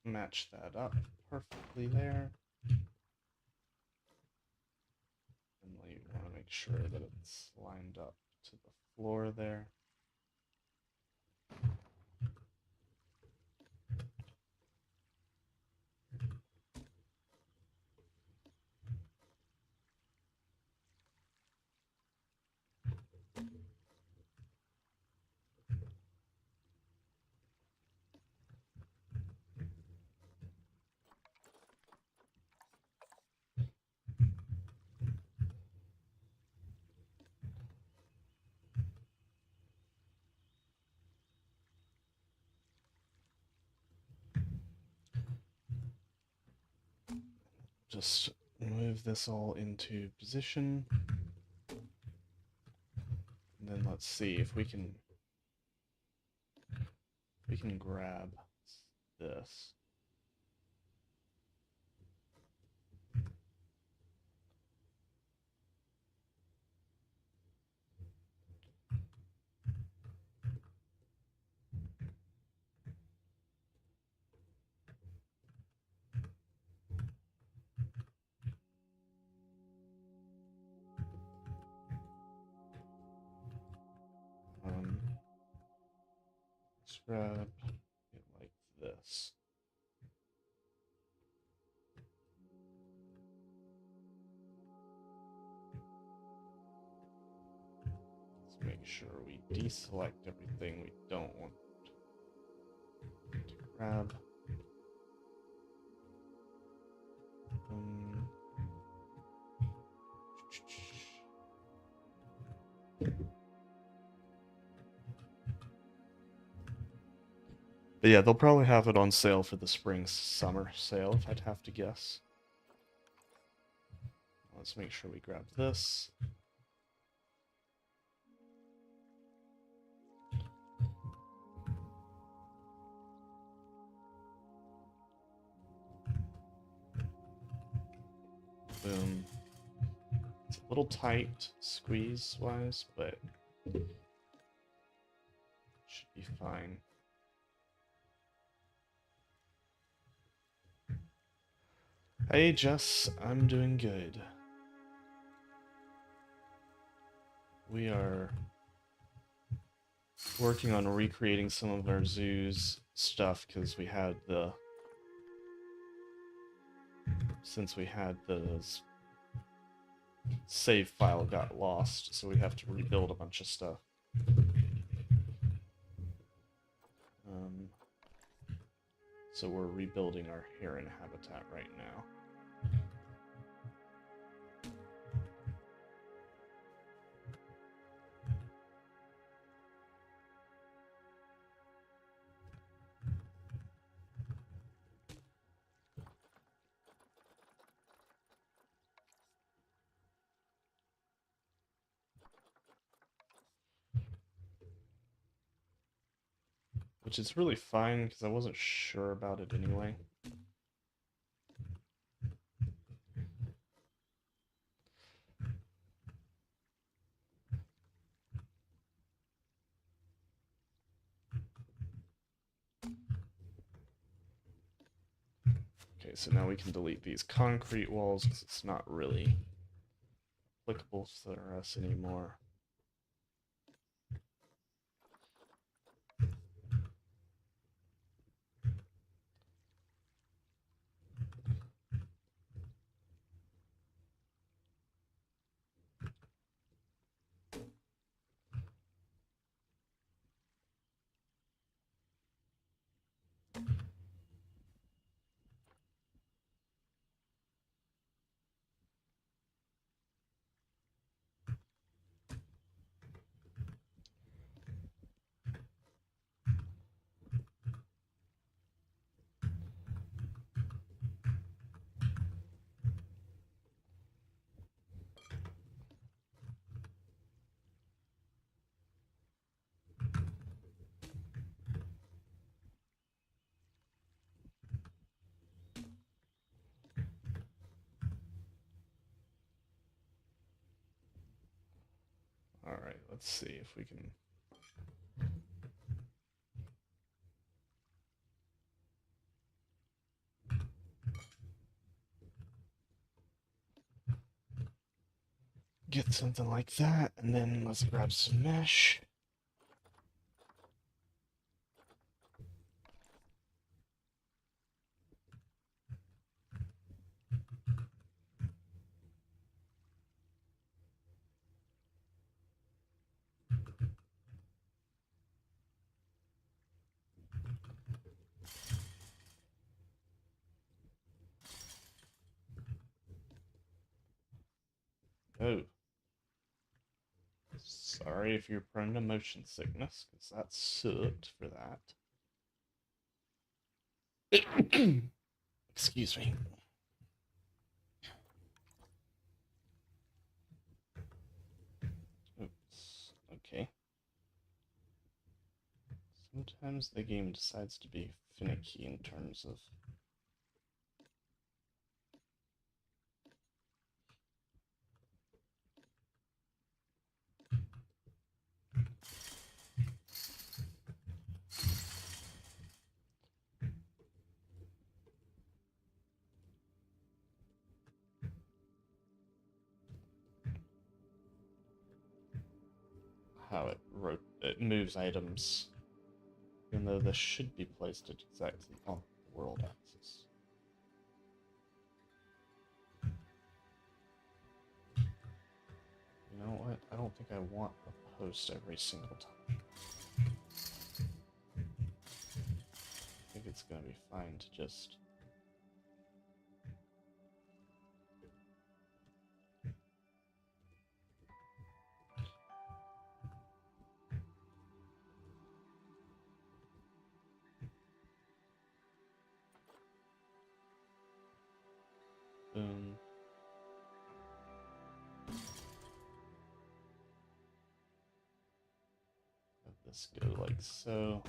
Match that up perfectly there. And you want to make sure that it's lined up to the floor there. Just move this all into position. And then let's see if we can grab this. Let's grab it like this. Let's make sure we deselect everything we don't want to grab. But yeah, they'll probably have it on sale for the spring-summer sale, if I'd have to guess. Let's make sure we grab this. little tight squeeze-wise, but should be fine. Hey Jess, I'm doing good. We are working on recreating some of our zoo's stuff because we had the save file got lost, so we have to rebuild a bunch of stuff. So we're rebuilding our Heron Habitat right now. Which is really fine, because I wasn't sure about it anyway. Okay, so now we can delete these concrete walls, because it's not really applicable for us anymore. Alright, let's see if we can... get something like that, and then let's grab some mesh. Oh. Sorry if you're prone to motion sickness, because that sucked for that. Excuse me. Oops. Okay. Sometimes the game decides to be finicky in terms of... how it moves items, even though this should be placed at exactly on the world axis. You know what? I don't think I want a post every single time. I think it's gonna be fine to just... boom. Let this go like so.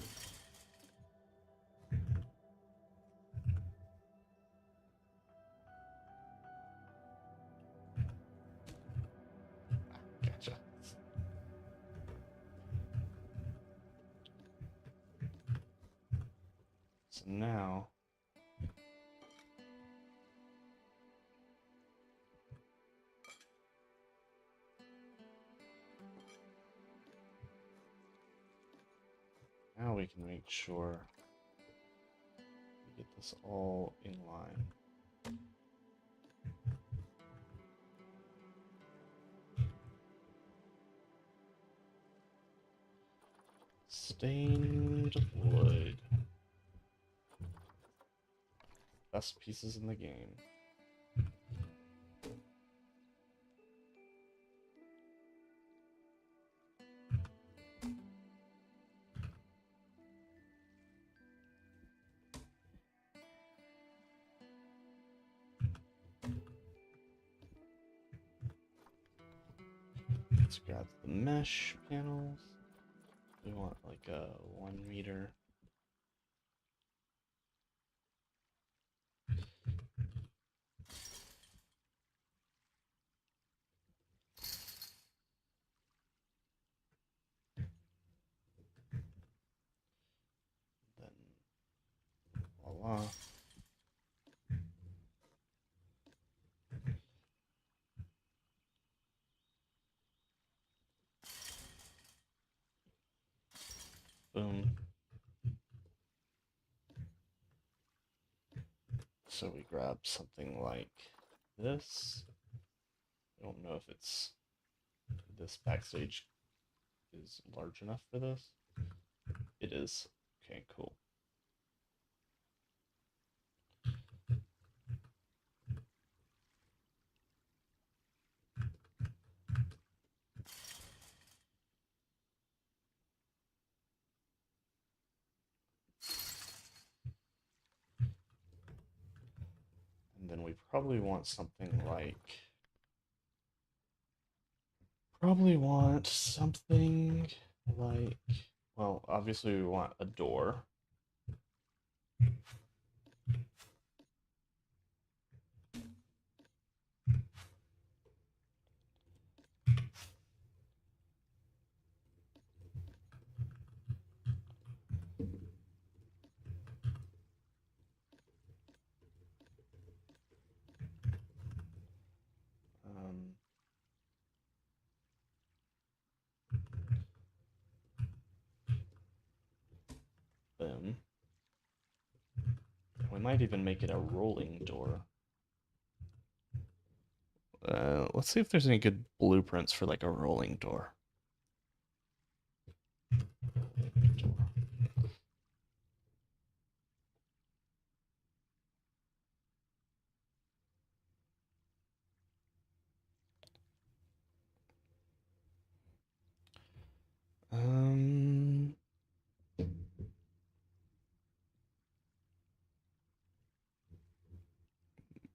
So now we can make sure we get this all in line. Stained wood. Best pieces in the game. Let's grab the mesh panels. We want like a 1 meter. Then voila. Boom. So we grab something like this. I don't know if it's this backstage is large enough for this. It is. Okay, cool. And then we probably want something like well, obviously we want a door. Boom. We might even make it a rolling door. Let's see if there's any good blueprints for like a rolling door.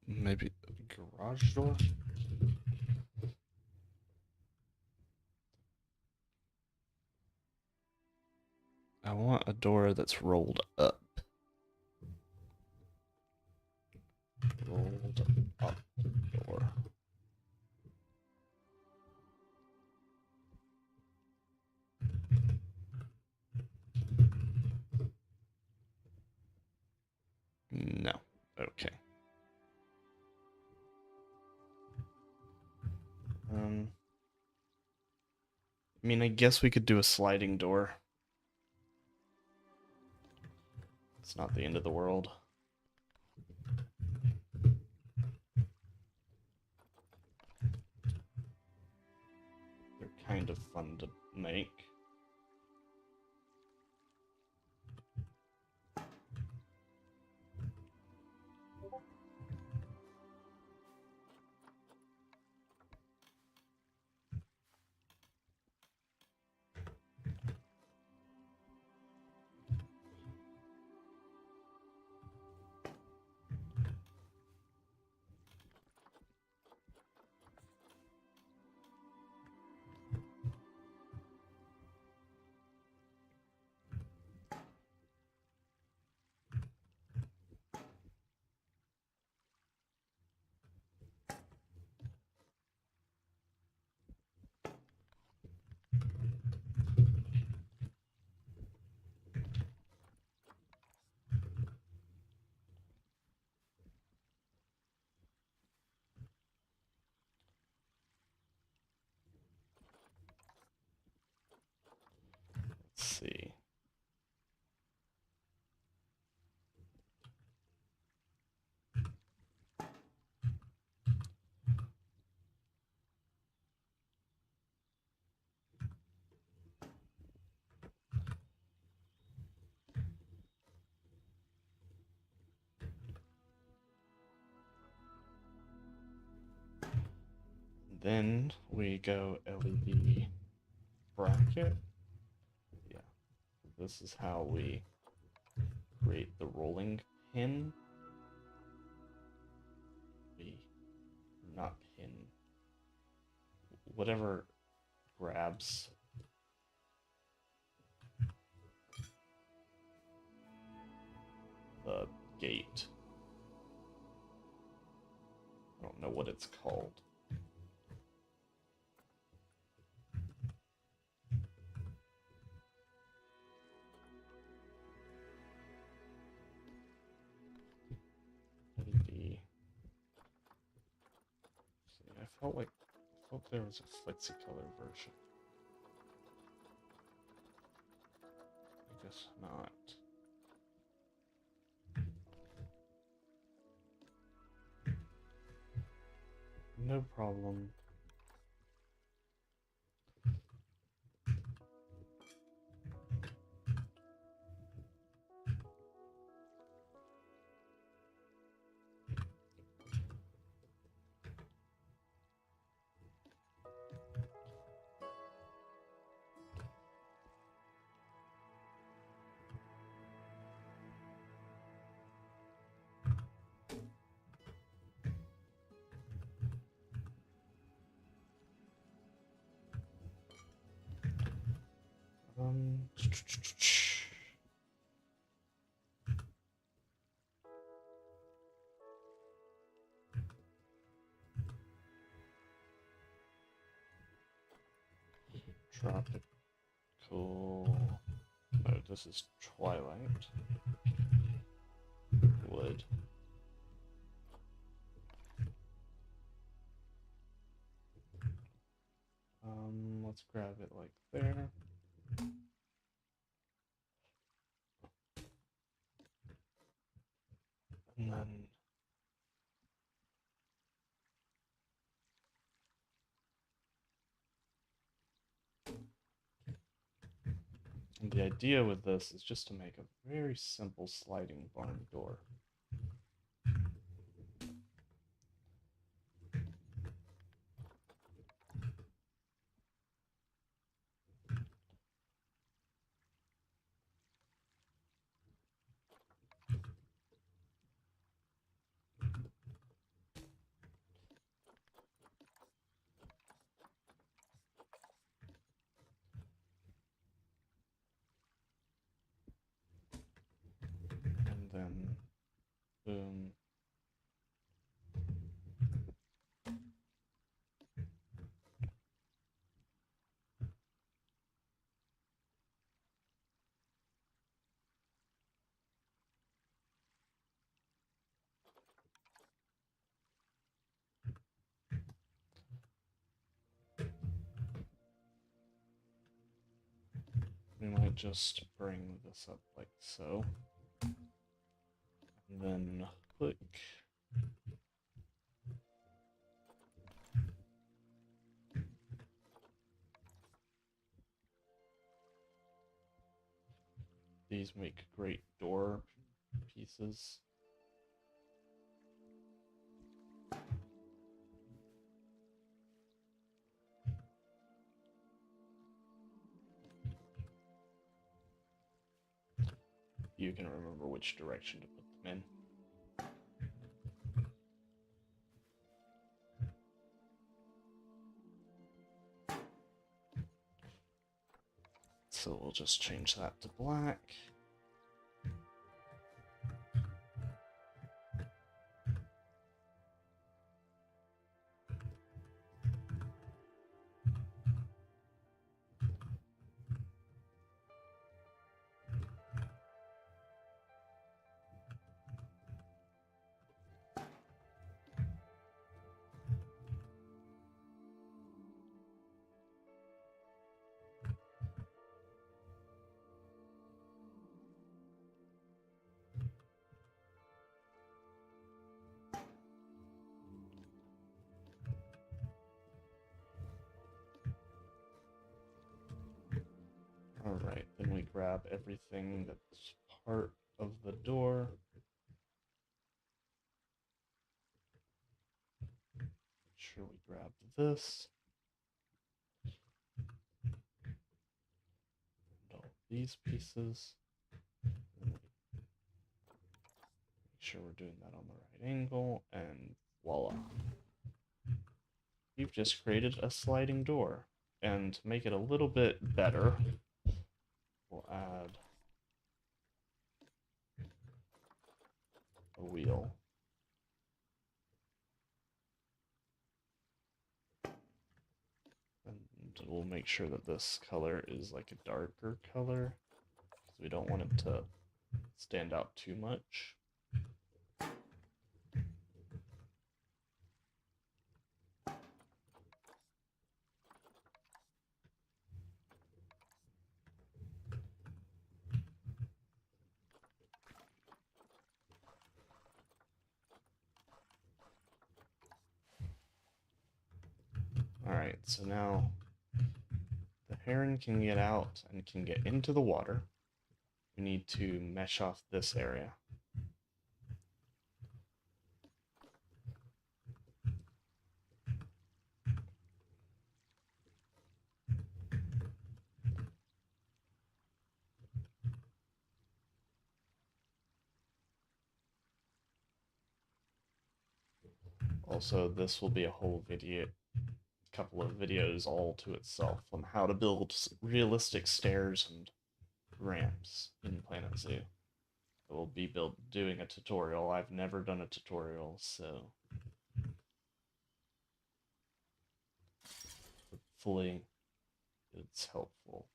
Maybe a garage door? I want a door that's rolled up. Rolled up door. No. Okay. I mean, I guess we could do a sliding door. It's not the end of the world. They're kind of fun to make. then we go LED bracket. Yeah, this is how we create the rolling pin. Not pin. Whatever grabs the gate. I don't know what it's called. LED. See, I felt there was a flexi color version. I guess not. No problem. Tropical. No, this is Twilight. Wood. Let's grab it like there. And then the idea with this is just to make a very simple sliding barn door. And then, boom. We might just bring this up like so. And then click. These make great door pieces. You can remember which direction to put them in. So we'll just change that to black. Alright, then we grab everything that's part of the door. sure we grab this. And all these pieces. Make sure we're doing that on the right angle, and voila. We've just created a sliding door. And to make it a little bit better, we'll add a wheel. And we'll make sure that this color is like a darker color, because we don't want it to stand out too much. Alright, so now the heron can get out and can get into the water. We need to mesh off this area. Also, this will be a whole video, couple of videos all to itself on how to build realistic stairs and ramps in Planet Zoo. I will be doing a tutorial. I've never done a tutorial, so hopefully it's helpful.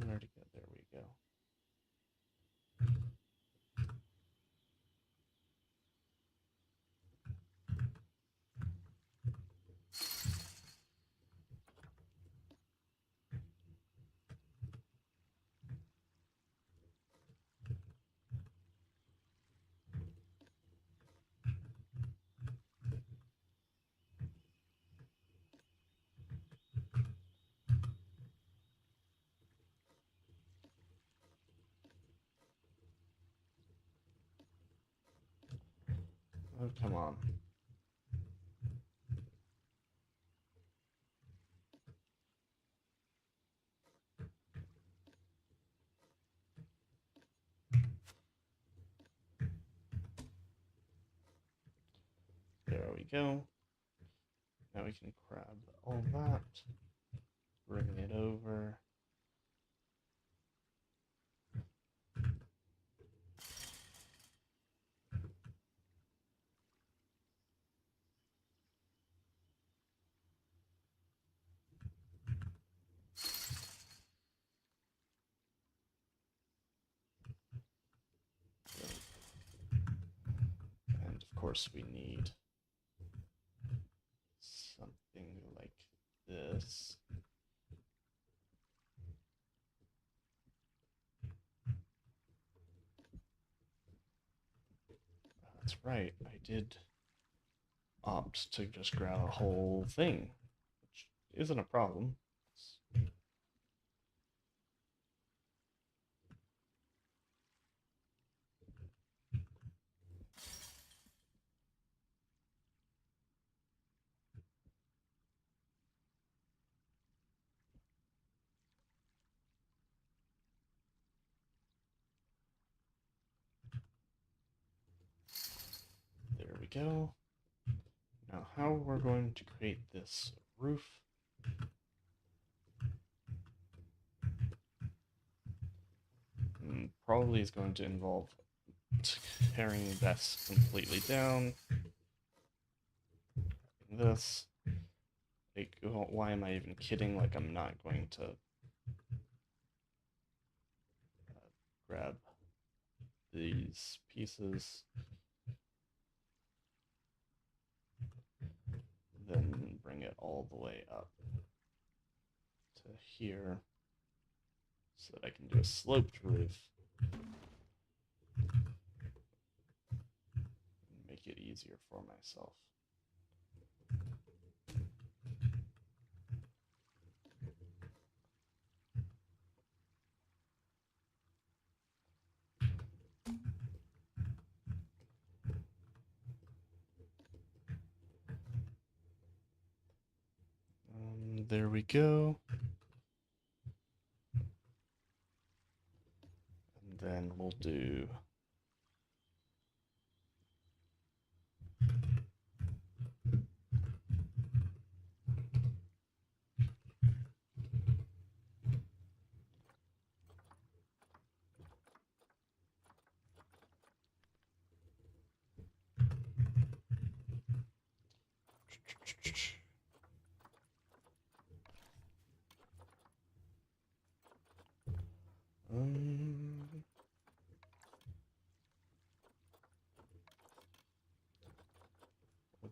Where'd it go? There we go. Oh, come on. There we go. Now we can grab all that, bring it over. And of course we need something like this. That's right, I did opt to just grab a whole thing, which isn't a problem. There we go. Now how we're going to create this roof. Probably is going to involve tearing this completely down. this. Like, why am I even kidding? Like, I'm not going to grab these pieces, then bring it all the way up to here so that I can do a sloped roof. Make it easier for myself. There we go. And then we'll do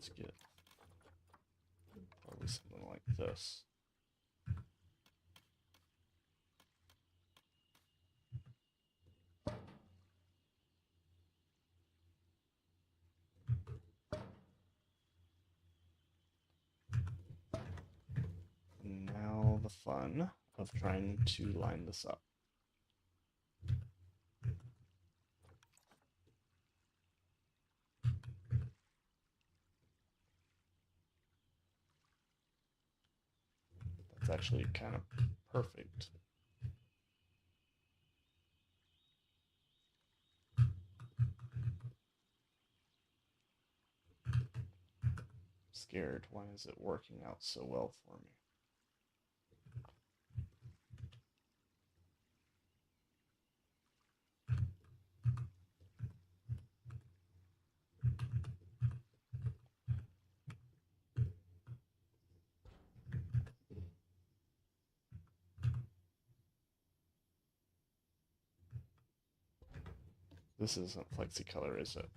let's get probably something like this. Now the fun of trying to line this up. That's actually kind of perfect. Scared. Why is it working out so well for me? This isn't FlexiColor, is it?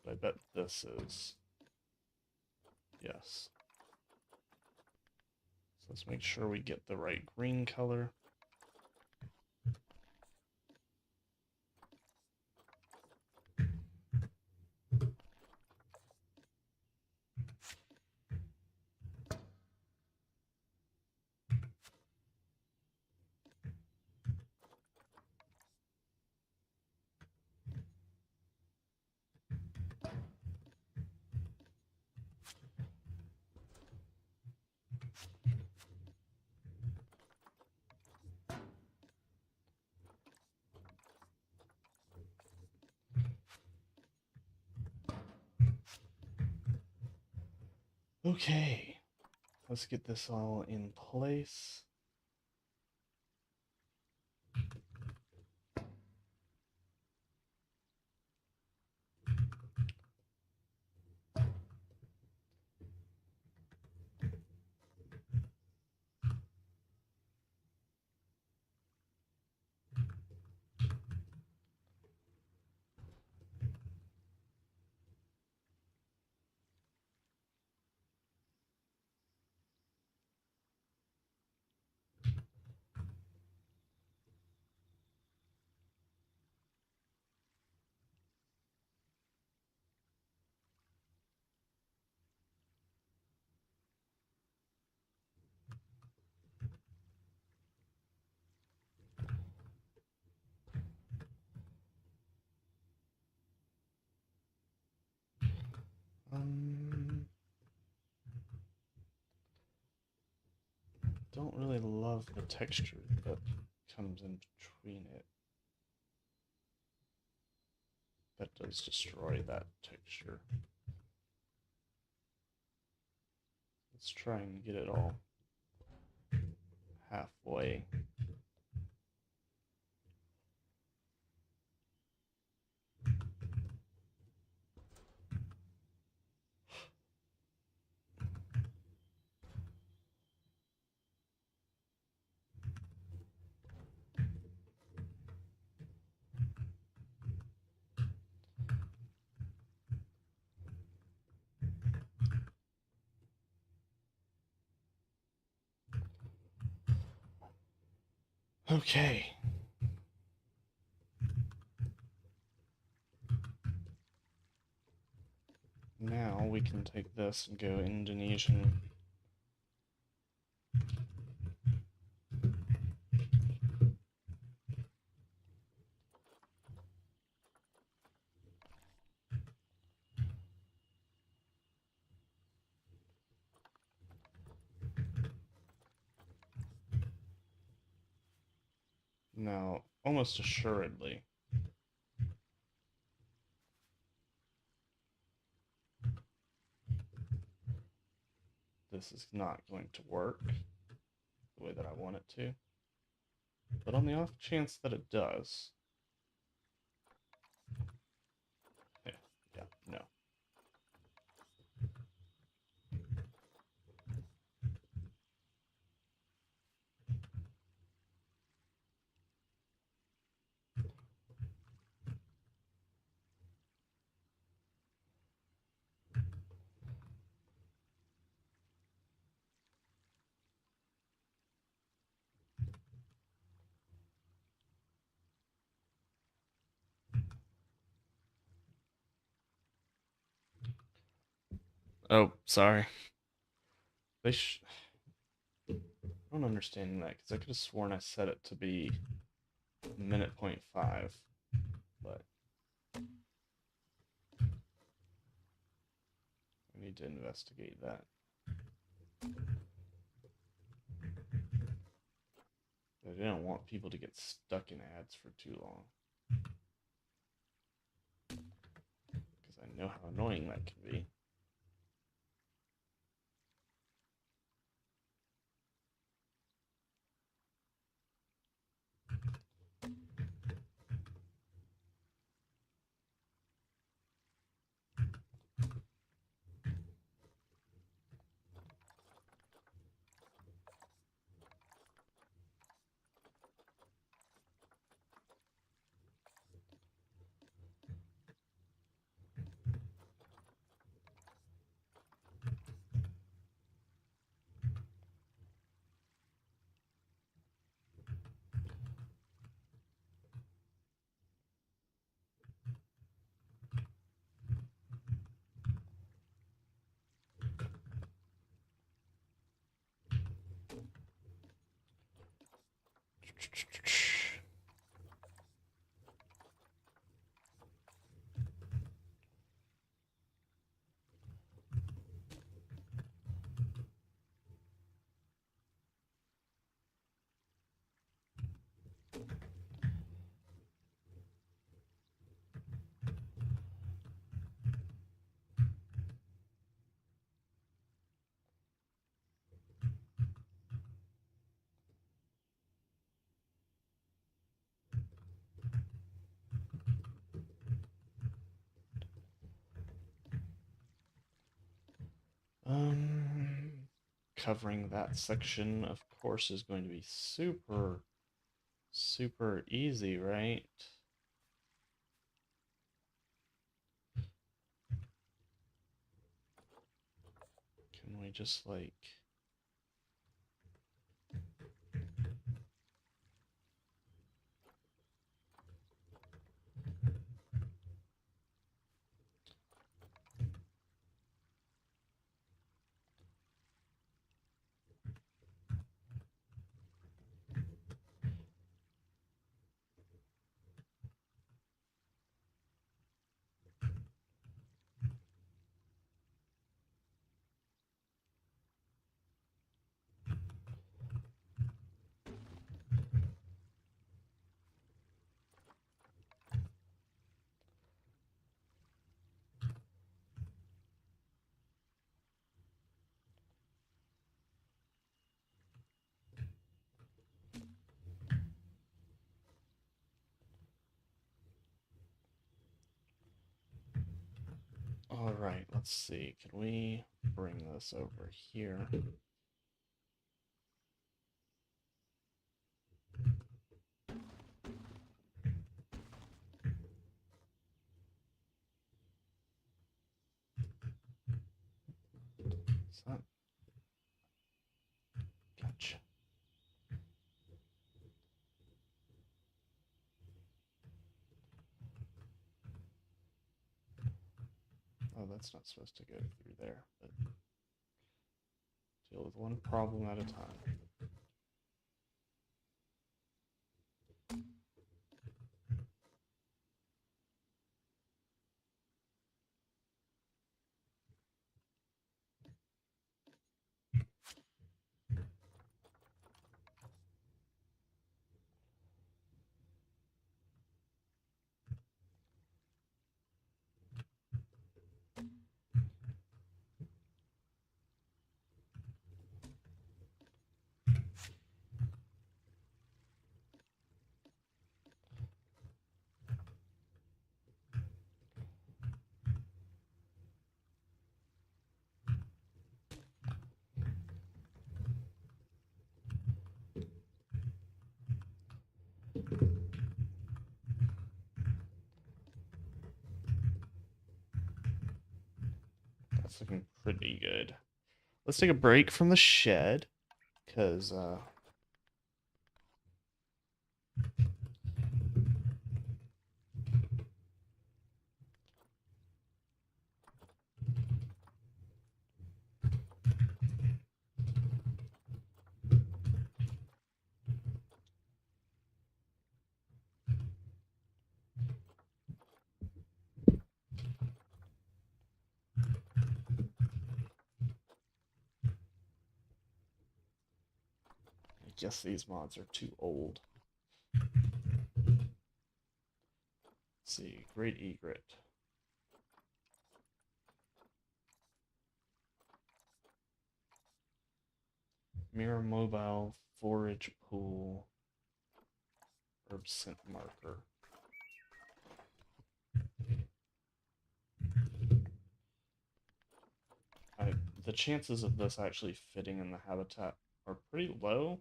But I bet this is. Yes. So let's make sure we get the right green color. Okay, let's get this all in place. Don't really love the texture that comes in between it. That does destroy that texture. Let's try and get it all halfway. Okay. Now we can take this and go Indonesian. Now, almost assuredly, this is not going to work the way that I want it to. But on the off chance that it does, yeah, no. Oh, sorry. They I don't understand that because I could have sworn I set it to be minute 0.5, but I need to investigate that. I didn't want people to get stuck in ads for too long because I know how annoying that can be. Covering that section, of course, is going to be super, super easy, right? Can we just like... All right, let's see. Can we bring this over here? Is that... Gotcha. that's not supposed to go through there, but deal with one problem at a time. That's looking pretty good. Let's take a break from the shed, because I guess these mods are too old. Let's see, great egret. Mirror mobile, forage pool, herb scent marker. The chances of this actually fitting in the habitat are pretty low.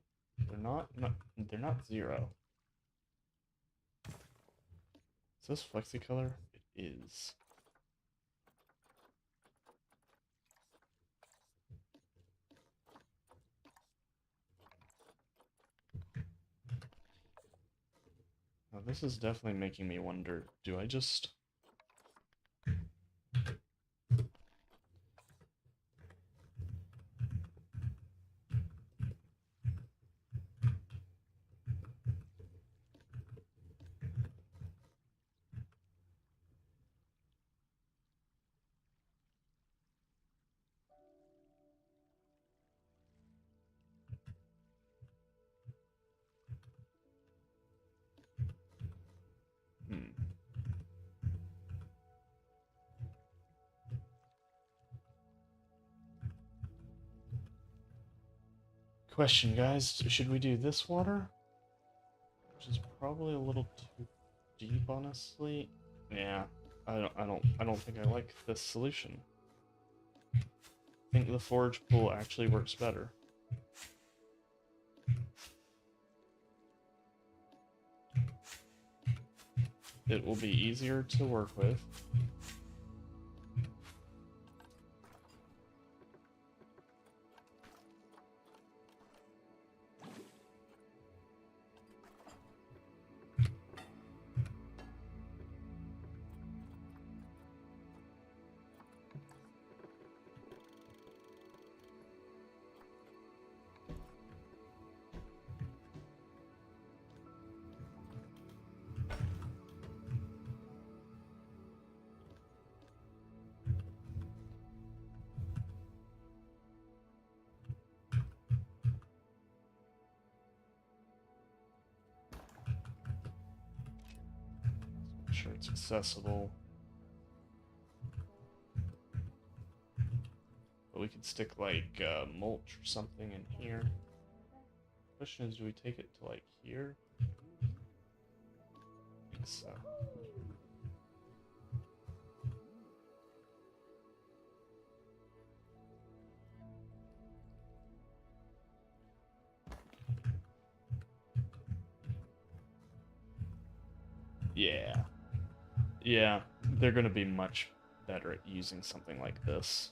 They're not zero. Is this FlexiColor? It is. Now this is definitely making me wonder, do I just... Question, guys, should we do this water? Which is probably a little too deep, honestly. Yeah, I don't think I like this solution. I think the forage pool actually works better. It will be easier to work with. Make sure it's accessible. But we could stick like mulch or something in here. Question is, do we take it to like here? I think so. Yeah. Yeah, they're going to be much better at using something like this.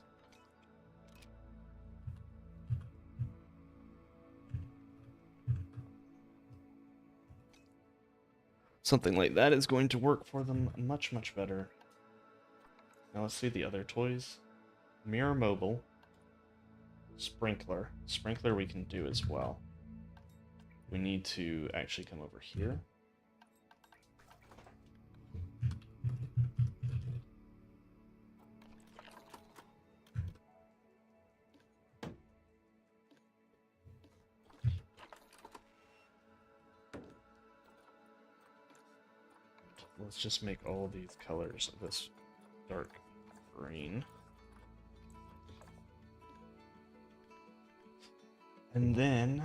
Something like that is going to work for them much, much better. Now let's see the other toys. Mirror mobile. Sprinkler. Sprinkler we can do as well. We need to actually come over here. Let's just make all these colors of this dark green. And then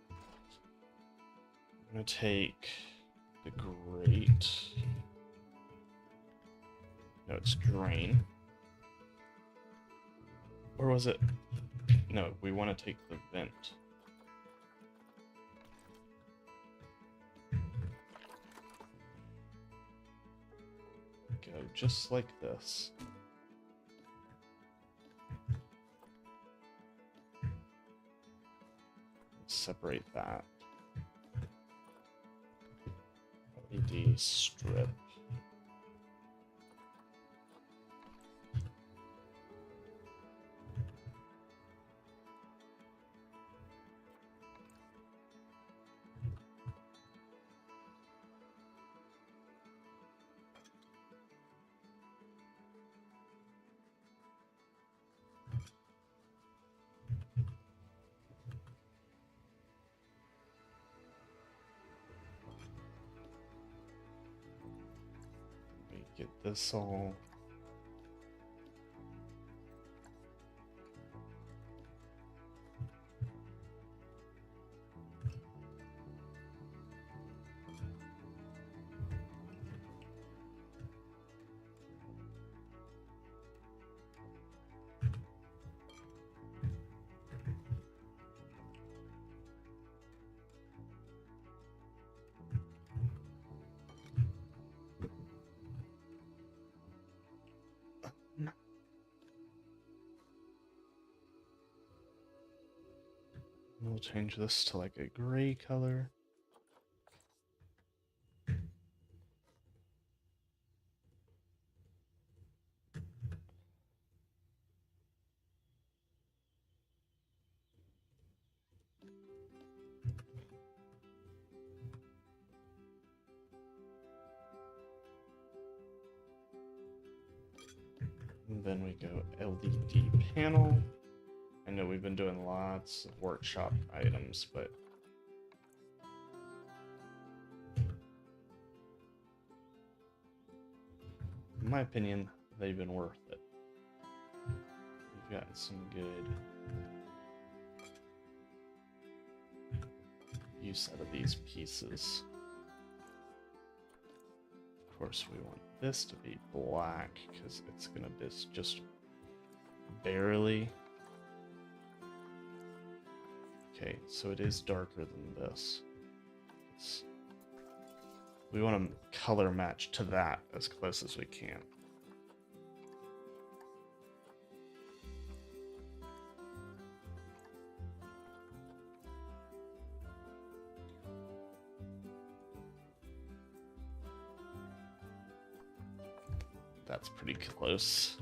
I'm going to take the grate. No, it's drain. Or was it? No, we want to take the vent. Go just like this. Separate that. LED strip. Get this all. We'll change this to like a gray color. And then we go LED panel. I know we've been doing lots of workshop items, but in my opinion, they've been worth it. We've gotten some good use out of these pieces. Of course, we want this to be black because it's gonna be just barely. Okay, so it is darker than this. We want to color match to that as close as we can. That's pretty close.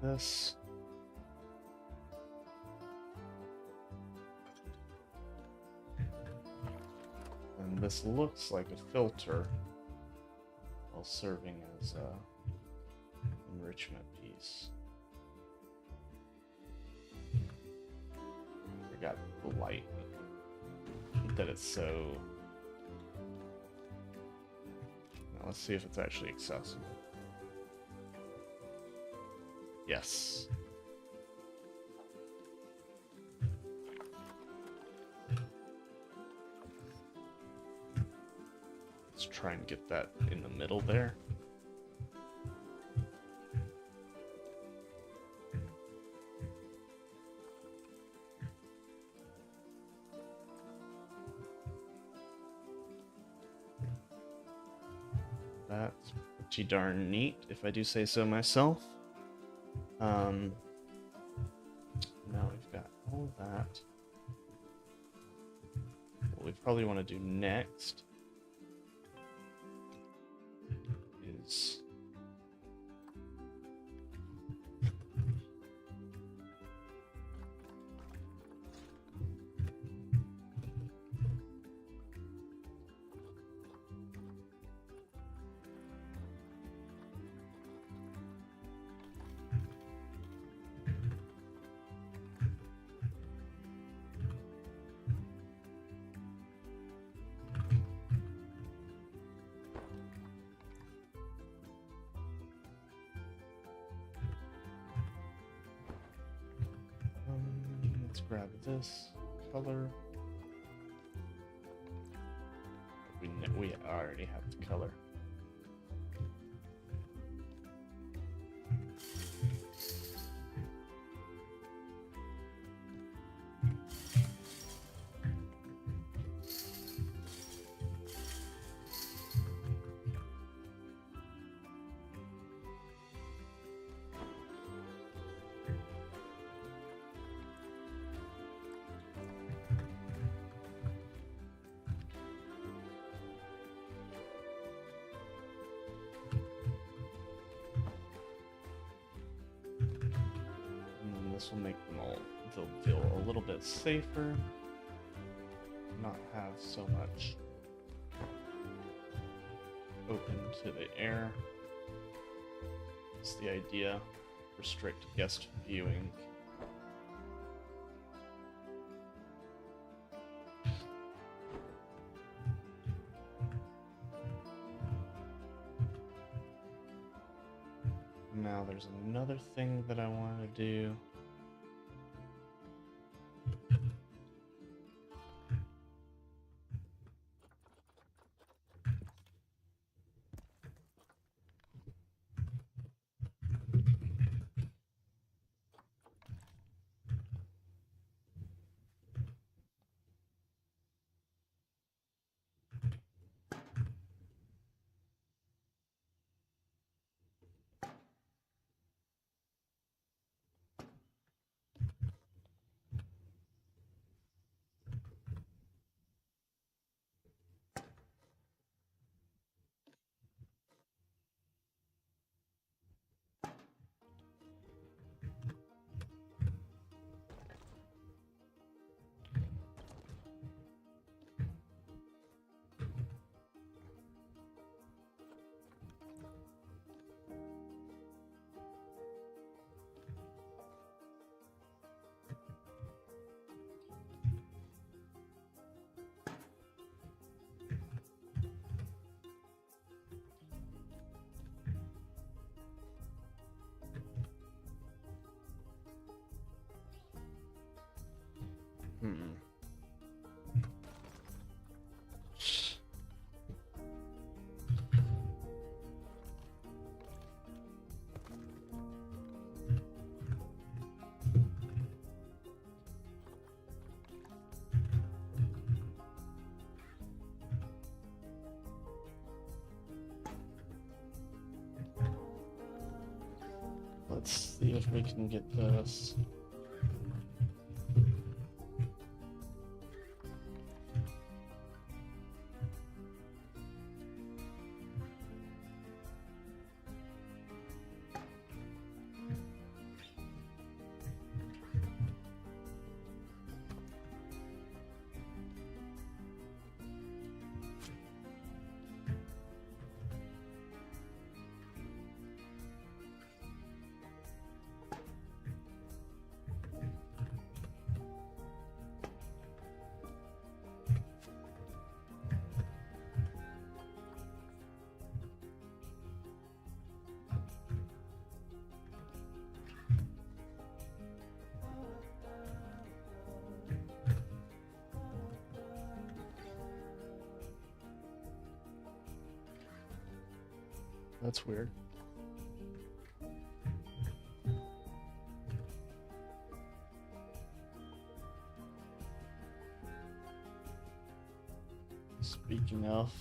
This. And this looks like a filter while serving as a enrichment piece. I forgot the light that it's so. Now let's see if it's actually accessible. Yes. Let's try and get that in the middle there. That's pretty darn neat, if I do say so myself. Now we've got all that. What we probably want to do next is let's grab this color. We already have the color. This will make them all, they'll feel a little bit safer, not have so much open to the air. It's the idea, restrict guest viewing. Now there's another thing that I want to do. Let's see if we can get this. That's weird. Speaking of,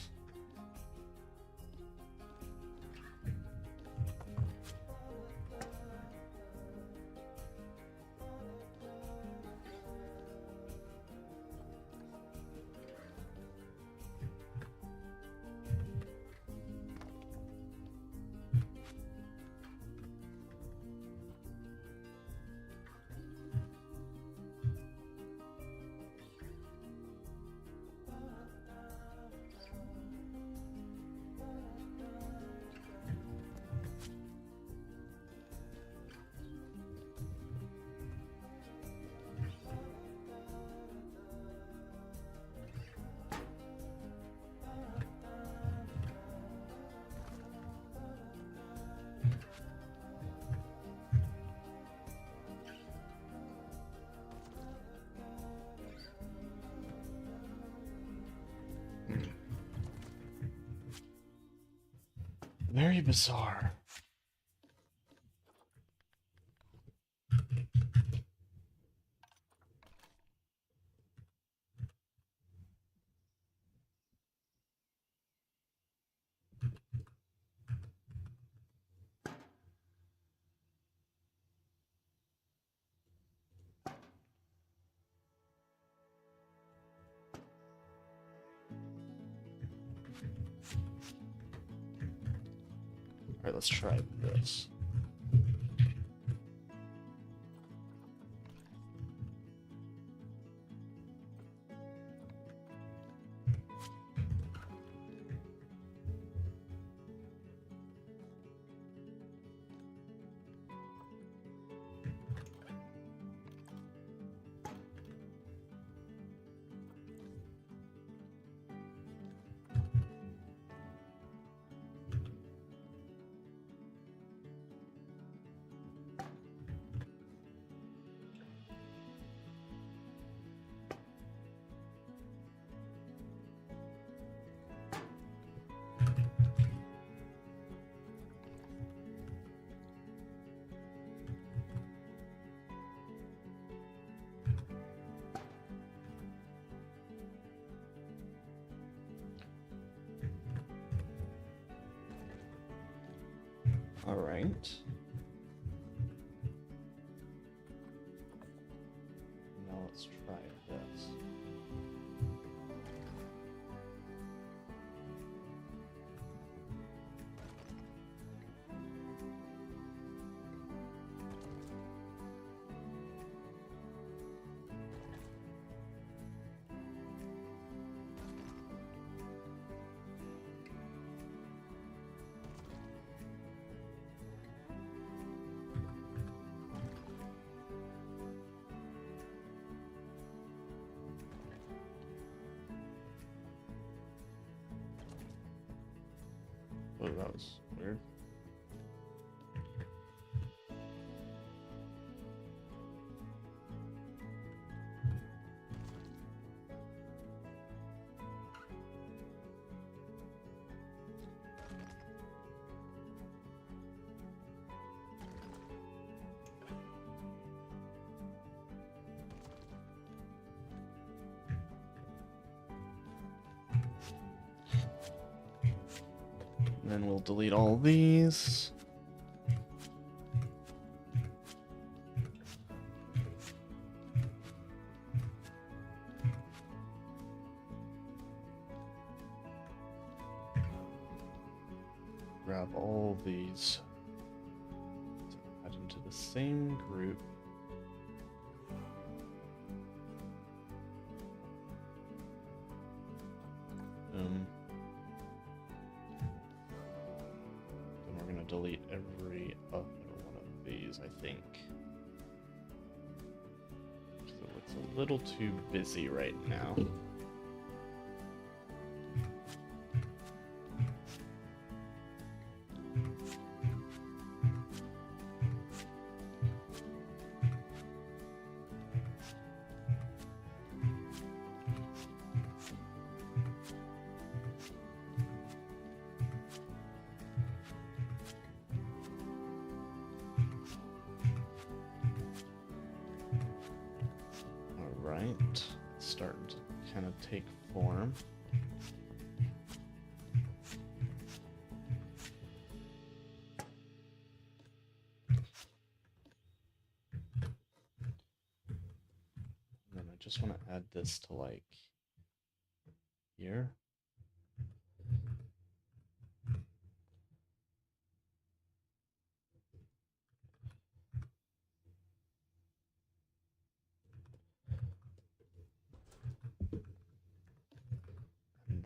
Very bizarre. Alright, let's try this. All right. Now let's try this. Oh, that was weird. And then we'll delete all these. Grab all these. Add into the same group. Delete every other one of these, I think. Because it looks a little too busy right now. Starting to kind of take form. And then I just want to add this to like here.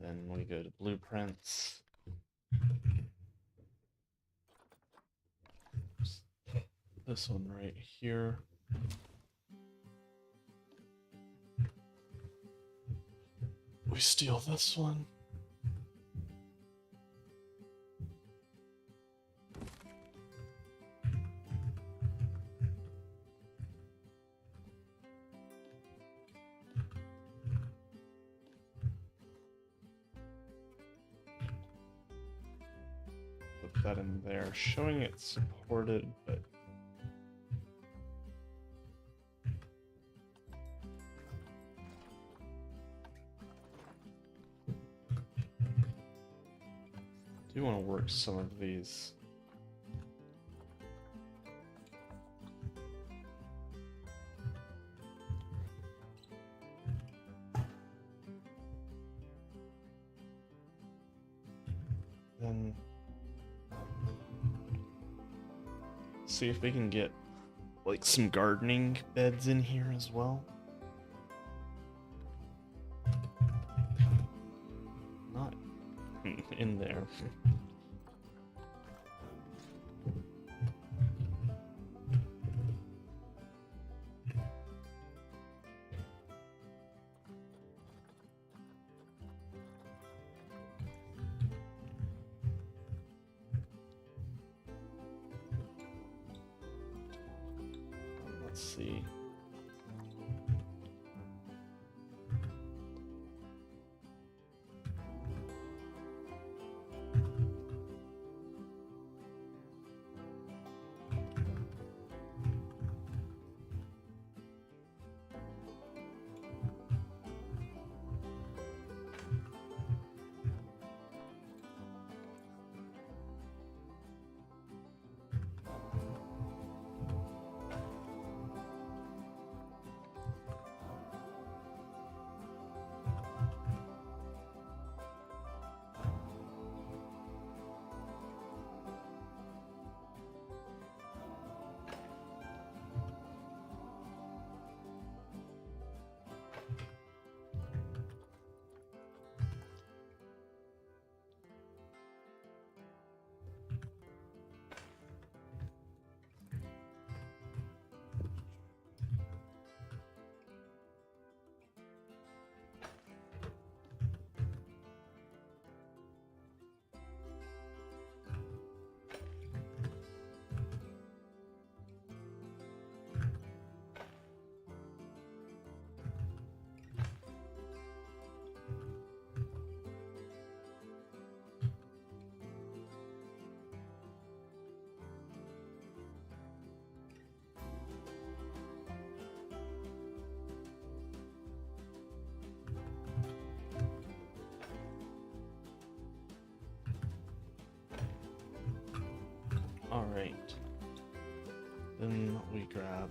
Then we go to blueprints. This one right here. We steal this one. that in there, showing it's supported, but I do want to work some of these. Then see if we can get like some gardening beds in here as well. Not in there. Let's see. Alright, then we grab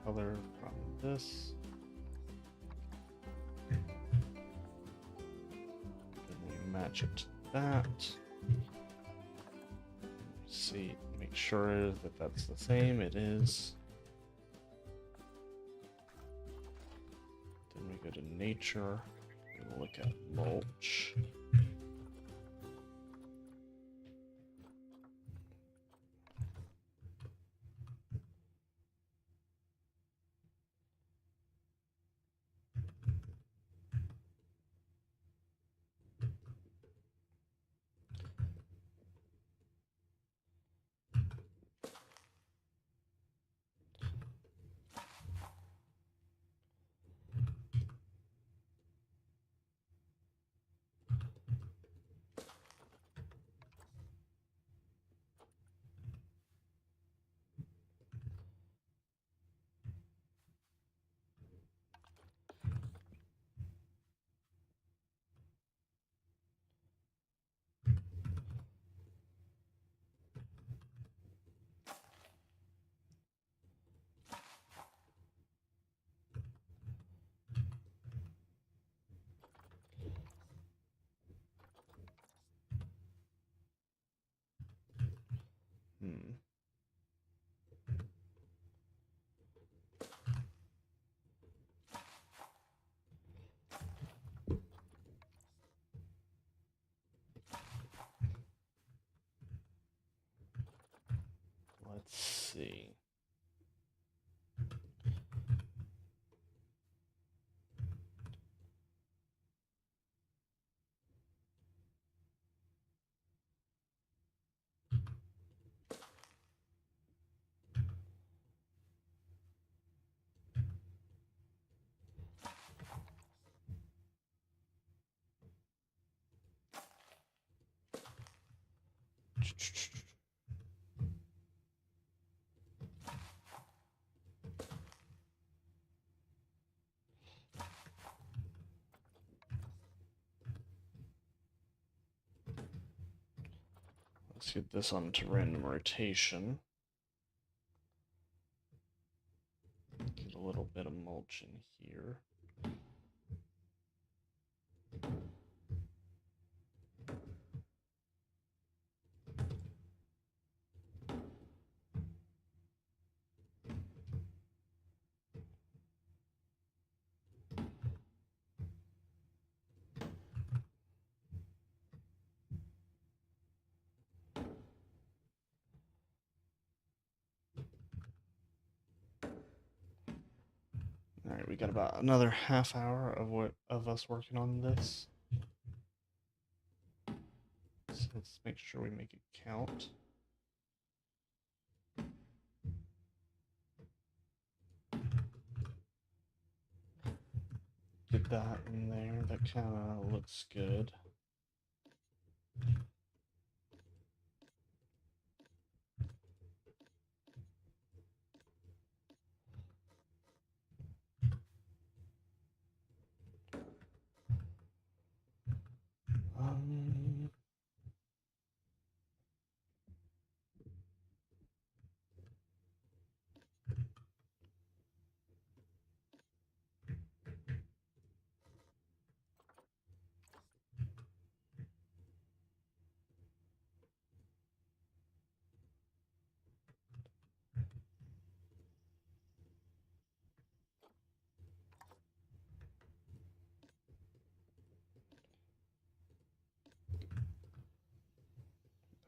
color from this, then we match it to that, see, make sure that that's the same, it is, then we go to nature, and look at mulch. Let's see. Let's get this onto random rotation. Get a little bit of mulch in here. All right, we got about another half hour of us working on this. So let's make sure we make it count. Get that in there. That kind of looks good.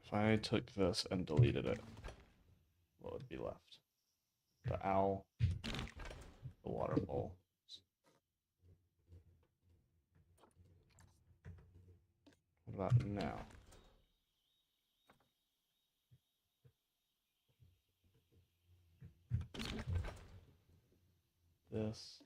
If I took this and deleted it, what would be left? The owl, the water bowl. What about now? This.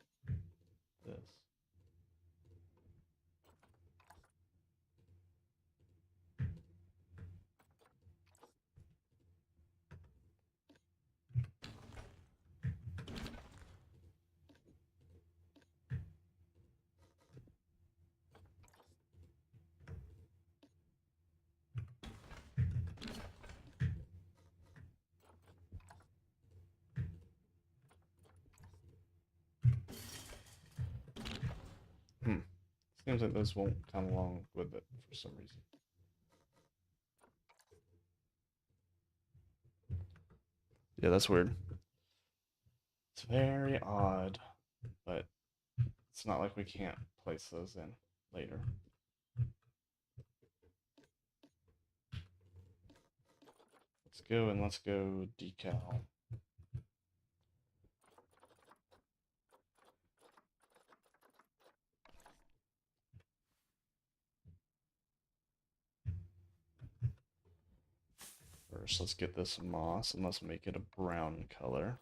Seems like those won't come along with it for some reason. Yeah, that's weird. It's very odd, but it's not like we can't place those in later. Let's go and let's go decal. First, let's get this moss and let's make it a brown color.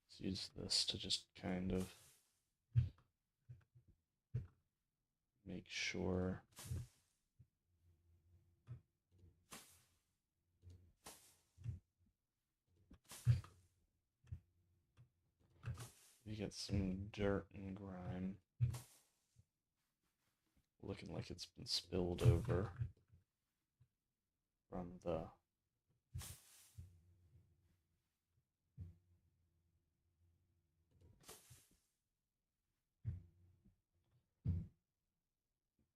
Let's use this to just kind of make sure you get some dirt and grime looking like it's been spilled over from the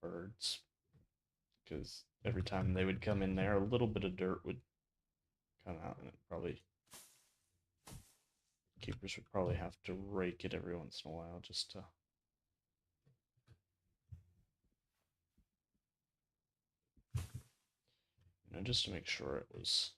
birds, because every time they would come in there, a little bit of dirt would come out, and it probably keepers would probably have to rake it every once in a while just to just to make sure it was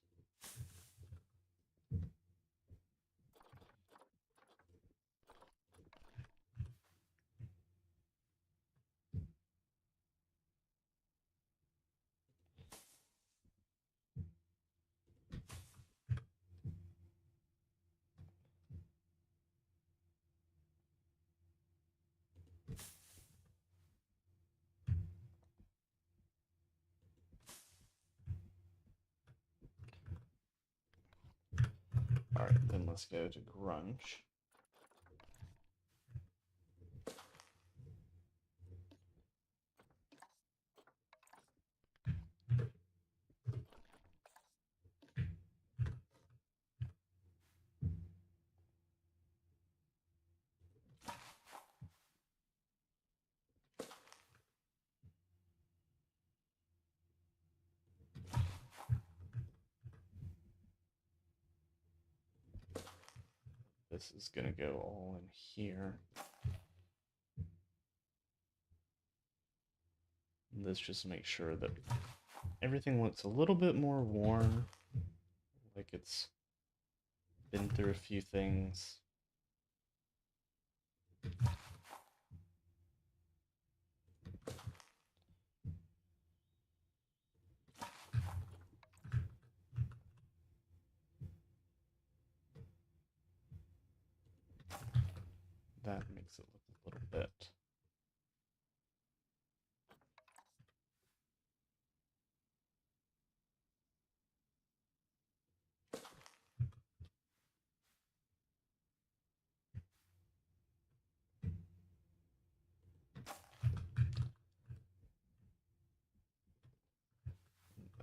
Alright, then let's go to grunge. This is going to go all in here. And this just makes sure that everything looks a little bit more worn, like it's been through a few things. That makes it look a little bit.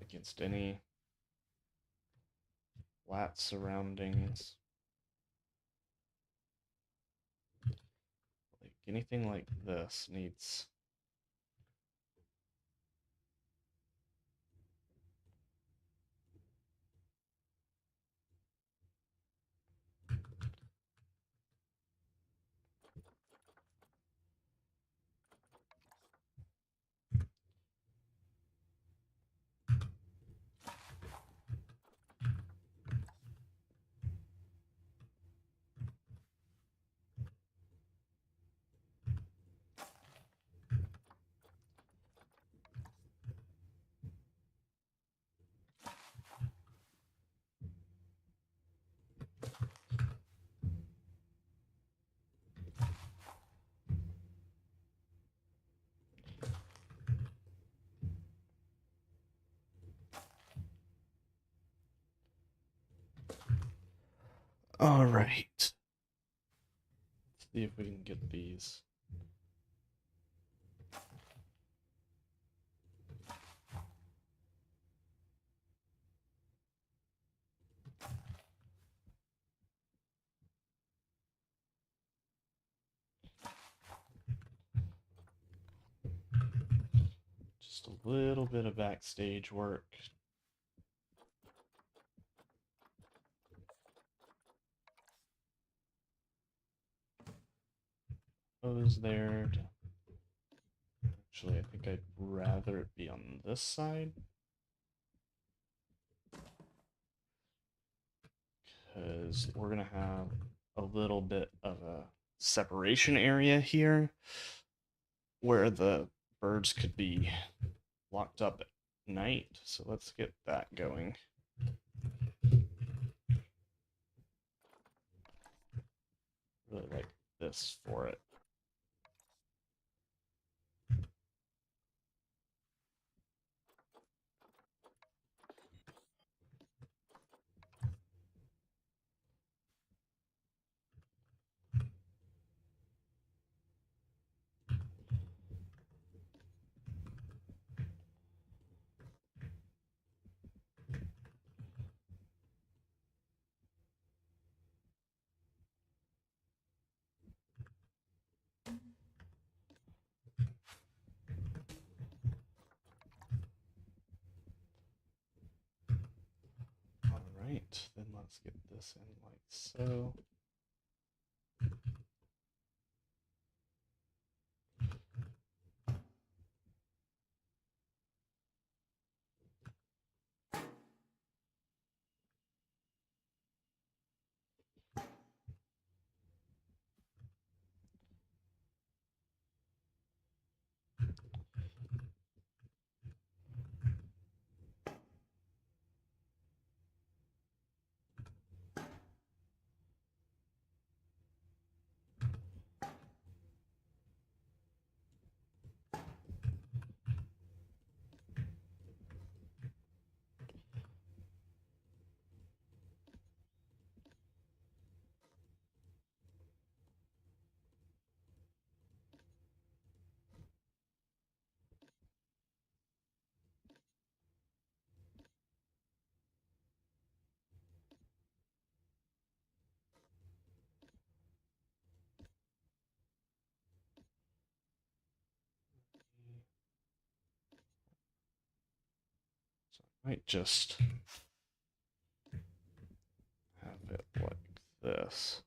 Against any flat surroundings. Like anything like this needs all right. Let's see if we can get these. Just a little bit of backstage work. Hose there. Actually, I think I'd rather it be on this side. Because we're going to have a little bit of a separation area here where the birds could be locked up at night. So let's get that going. Really like this for it. Alright, then let's get this in like so. Might just have it like this.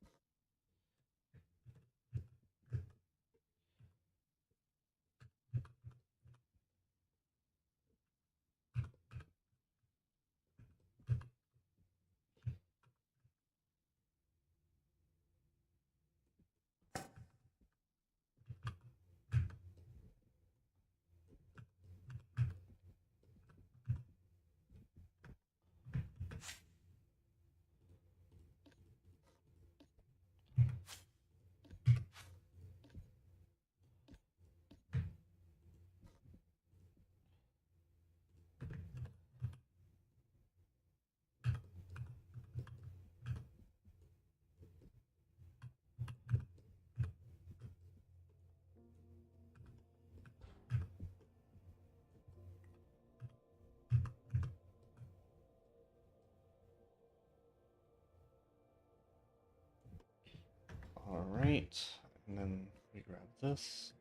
All right, and then we grab this.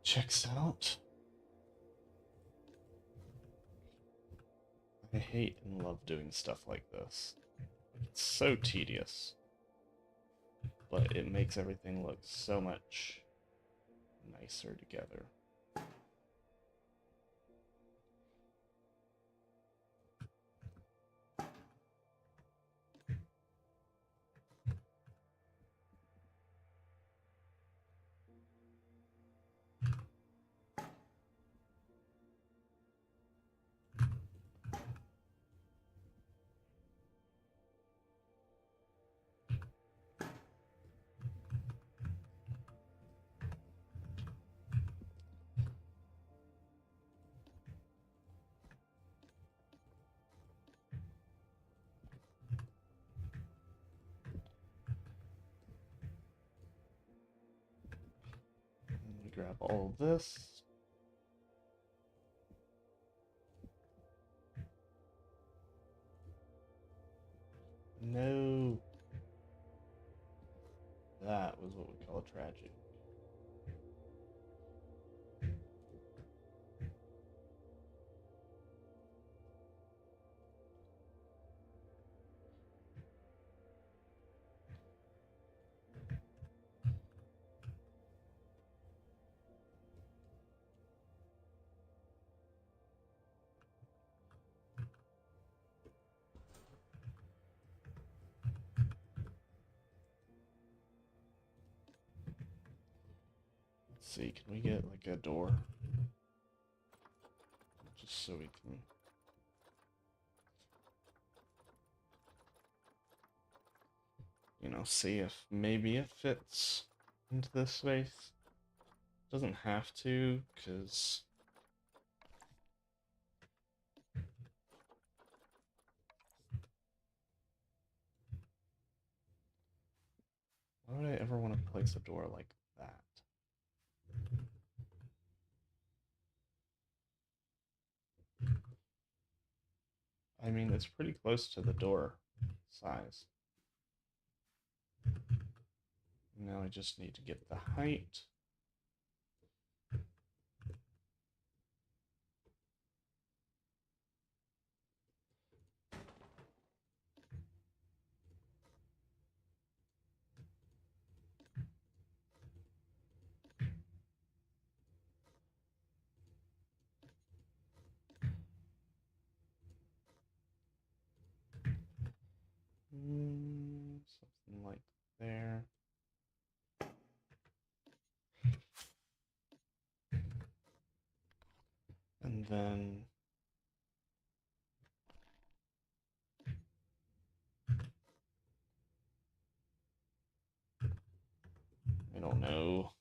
Checks out. I hate and love doing stuff like this. It's so tedious, but it makes everything look so much nicer together. We grab all of this. No. That was what we call a tragedy. Let's see, can we get like a door? Just so we can... you know, see if maybe it fits into this space. Doesn't have to, because... why would I ever want to place a door like that? I mean, it's pretty close to the door size. Now I just need to get the height. Something like there. And then I don't know.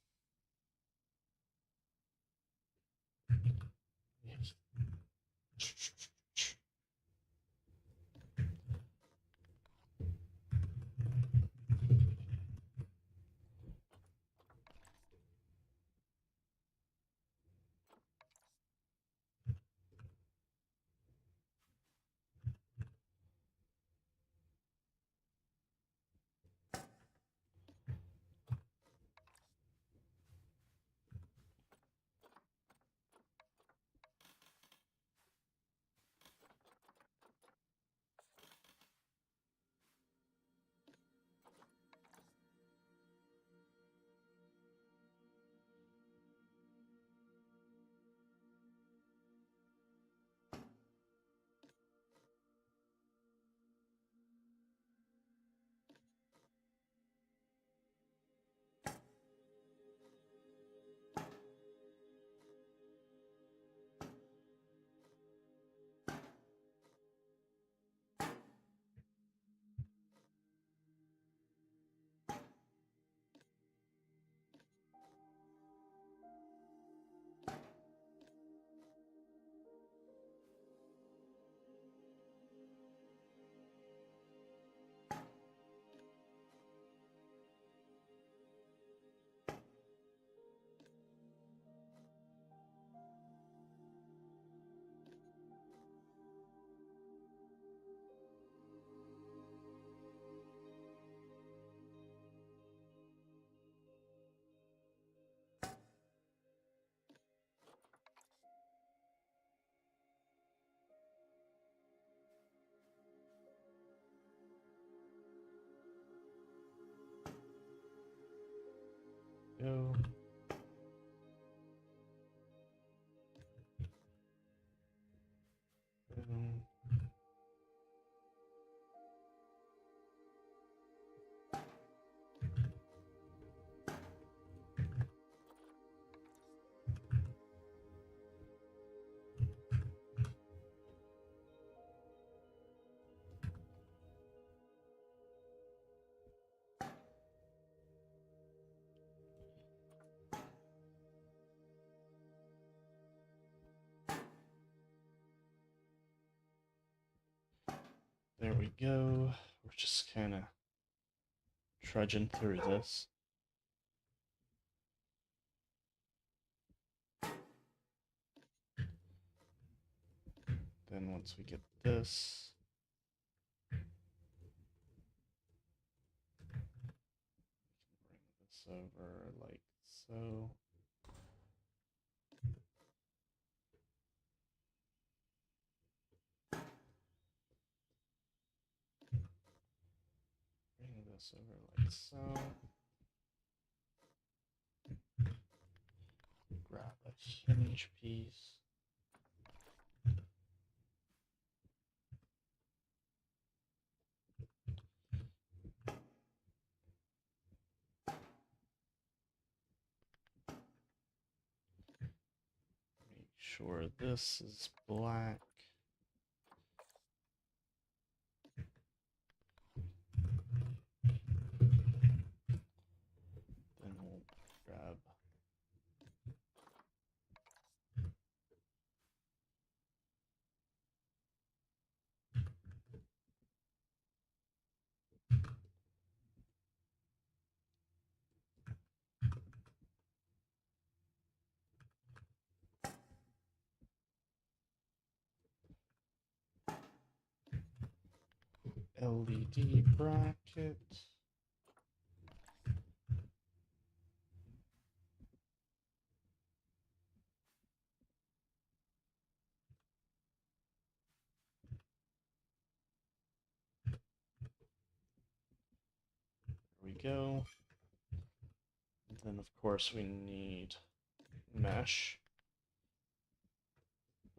There we go. We're just kind of trudging through this. Then once we get this, bring this over like so. Bring this over like so. Grab a hinge piece. Make sure this is black. Then we'll grab LED bracket. There we go. And then of course we need mesh.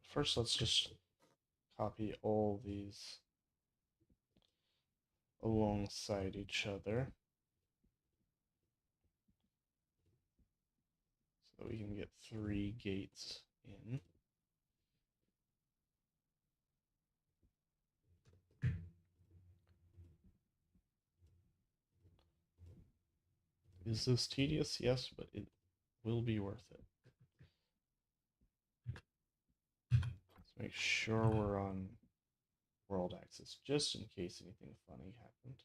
First let's just copy all these alongside each other so that we can get 3 gates in. Is this tedious? Yes, but it will be worth it. Let's make sure we're on world axis just in case anything funny happened.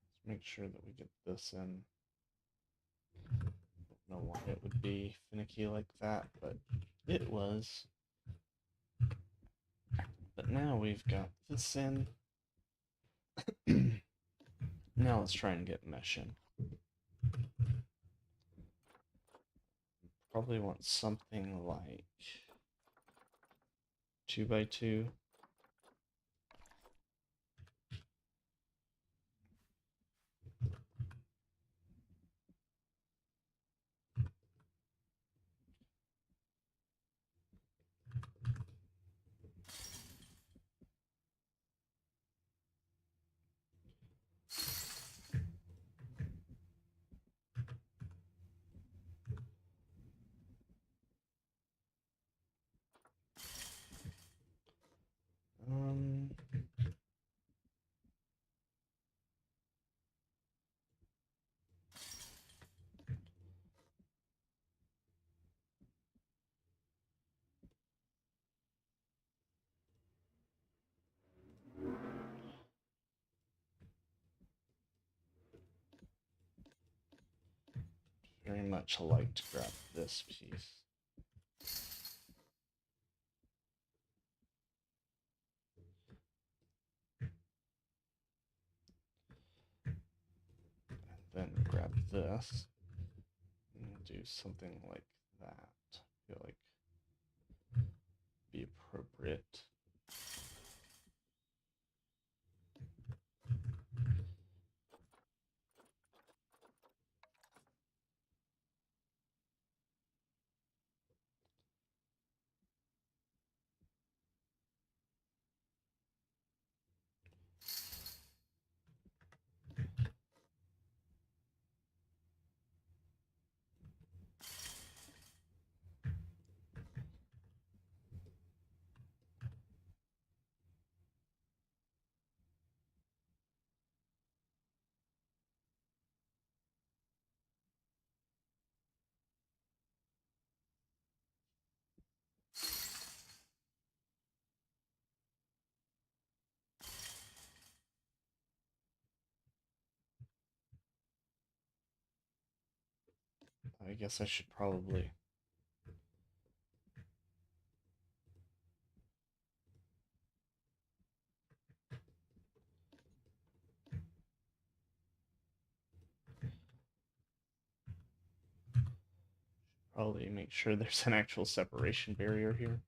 Let's make sure that we get this in. Don't know why it would be finicky like that, but it was. But now we've got this in. Now let's try and get mesh in. Probably want something like 2 by 2. Very much like to grab this piece. And then grab this and do something like that. I feel like be appropriate. I guess I should probably... Probably make sure there's an actual separation barrier here.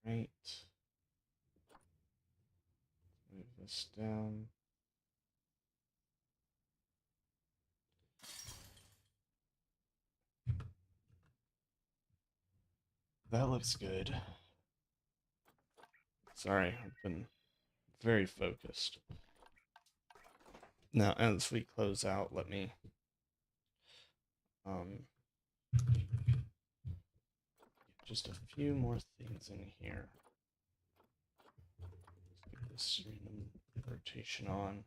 Right. Move this down. That looks good. Sorry, I've been very focused. Now, as we close out, let me just a few more things in here. Let's get this random rotation on.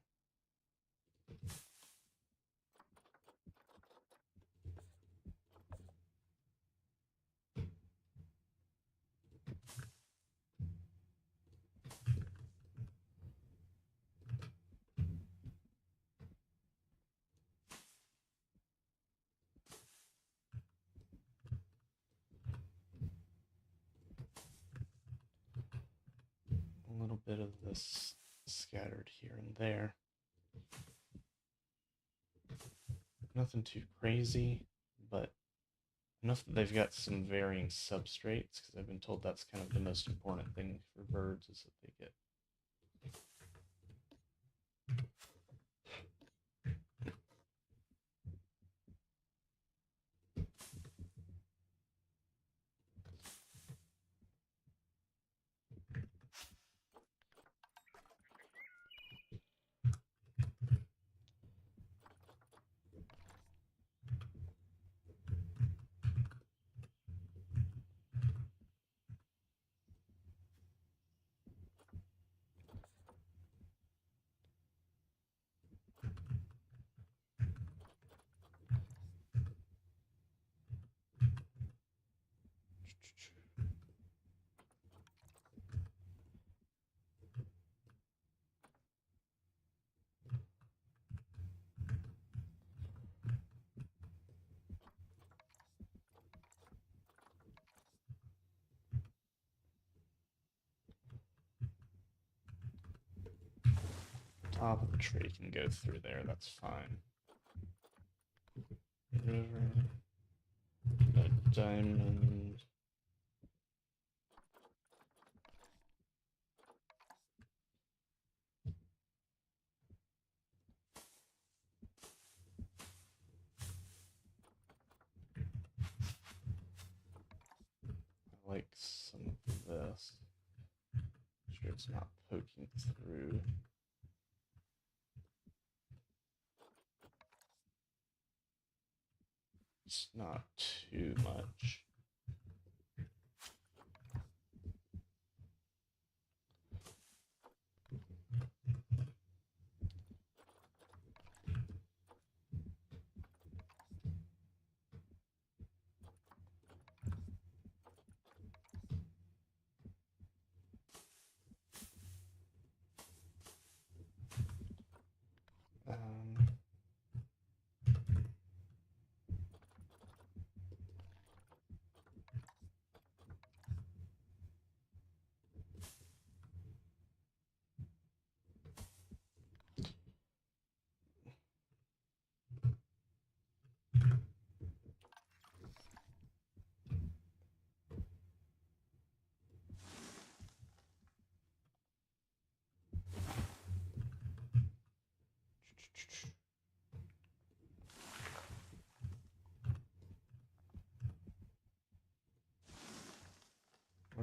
A little bit of this scattered here and there. Nothing too crazy, but enough that they've got some varying substrates, because I've been told that's kind of the most important thing for birds, is that they get top of the tree can go through there, that's fine. River, a diamond. I like some of this. Make sure it's not poking through. It's not too much.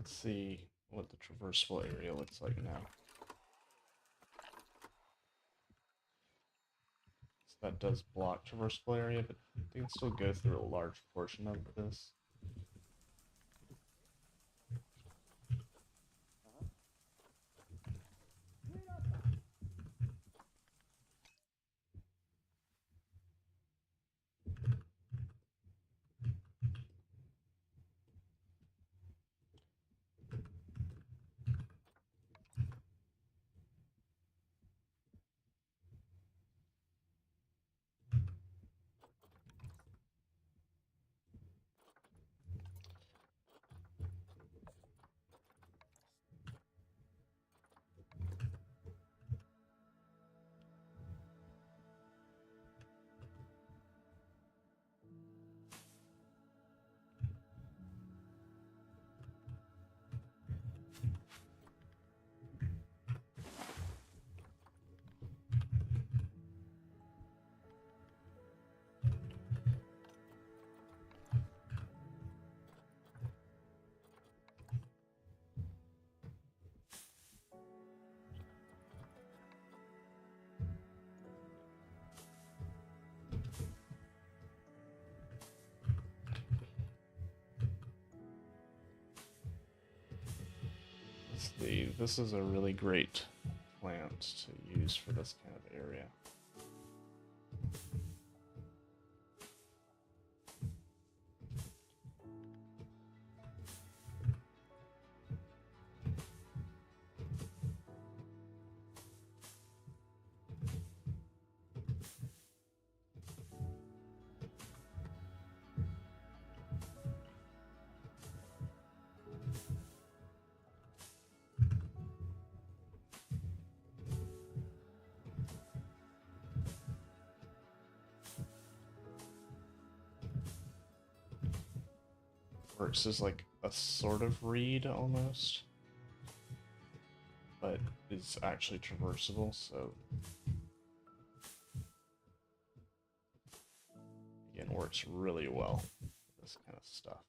Let's see what the traversable area looks like now. So that does block traversable area, but they can still go through a large portion of this. Let's see, this is a really great plant to use for this kind of area. Works as like a sort of reed almost, but is actually traversable, so again works really well for this kind of stuff.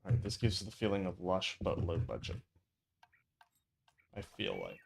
Alright, this gives you the feeling of lush but low budget, I feel like.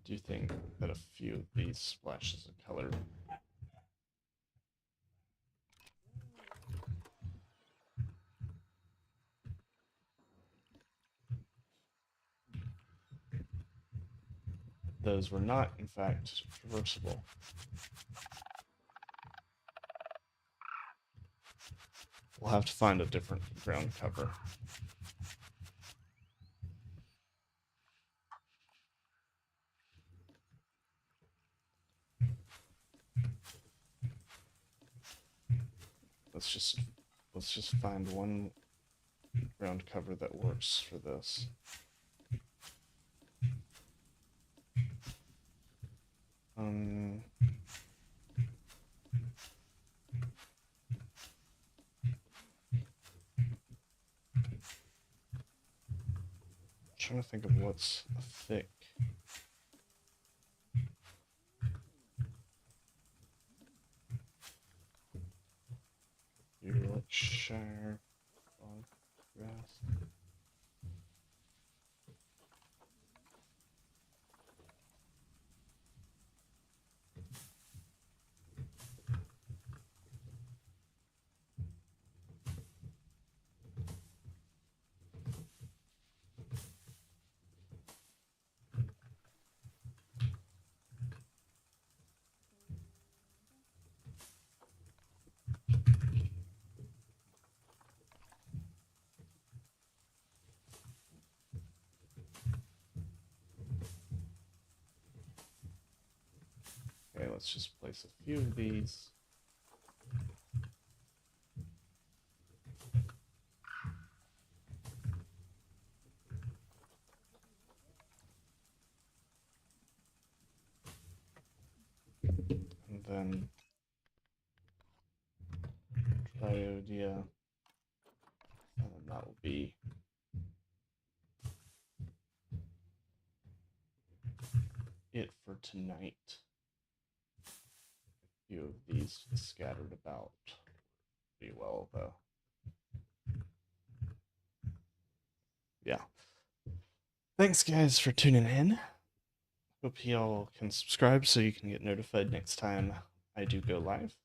Do you think that a few of these splashes of color those were not in fact traversable? We'll have to find a different ground cover. Let's just find one ground cover that works for this. Trying to think of what's thick. Yorkshire grass. let's just place a few of these. And then Triodia. And then that will be it for tonight. A few of these scattered about pretty well, though. Yeah. Thanks, guys, for tuning in. Hope y'all can subscribe so you can get notified next time I do go live.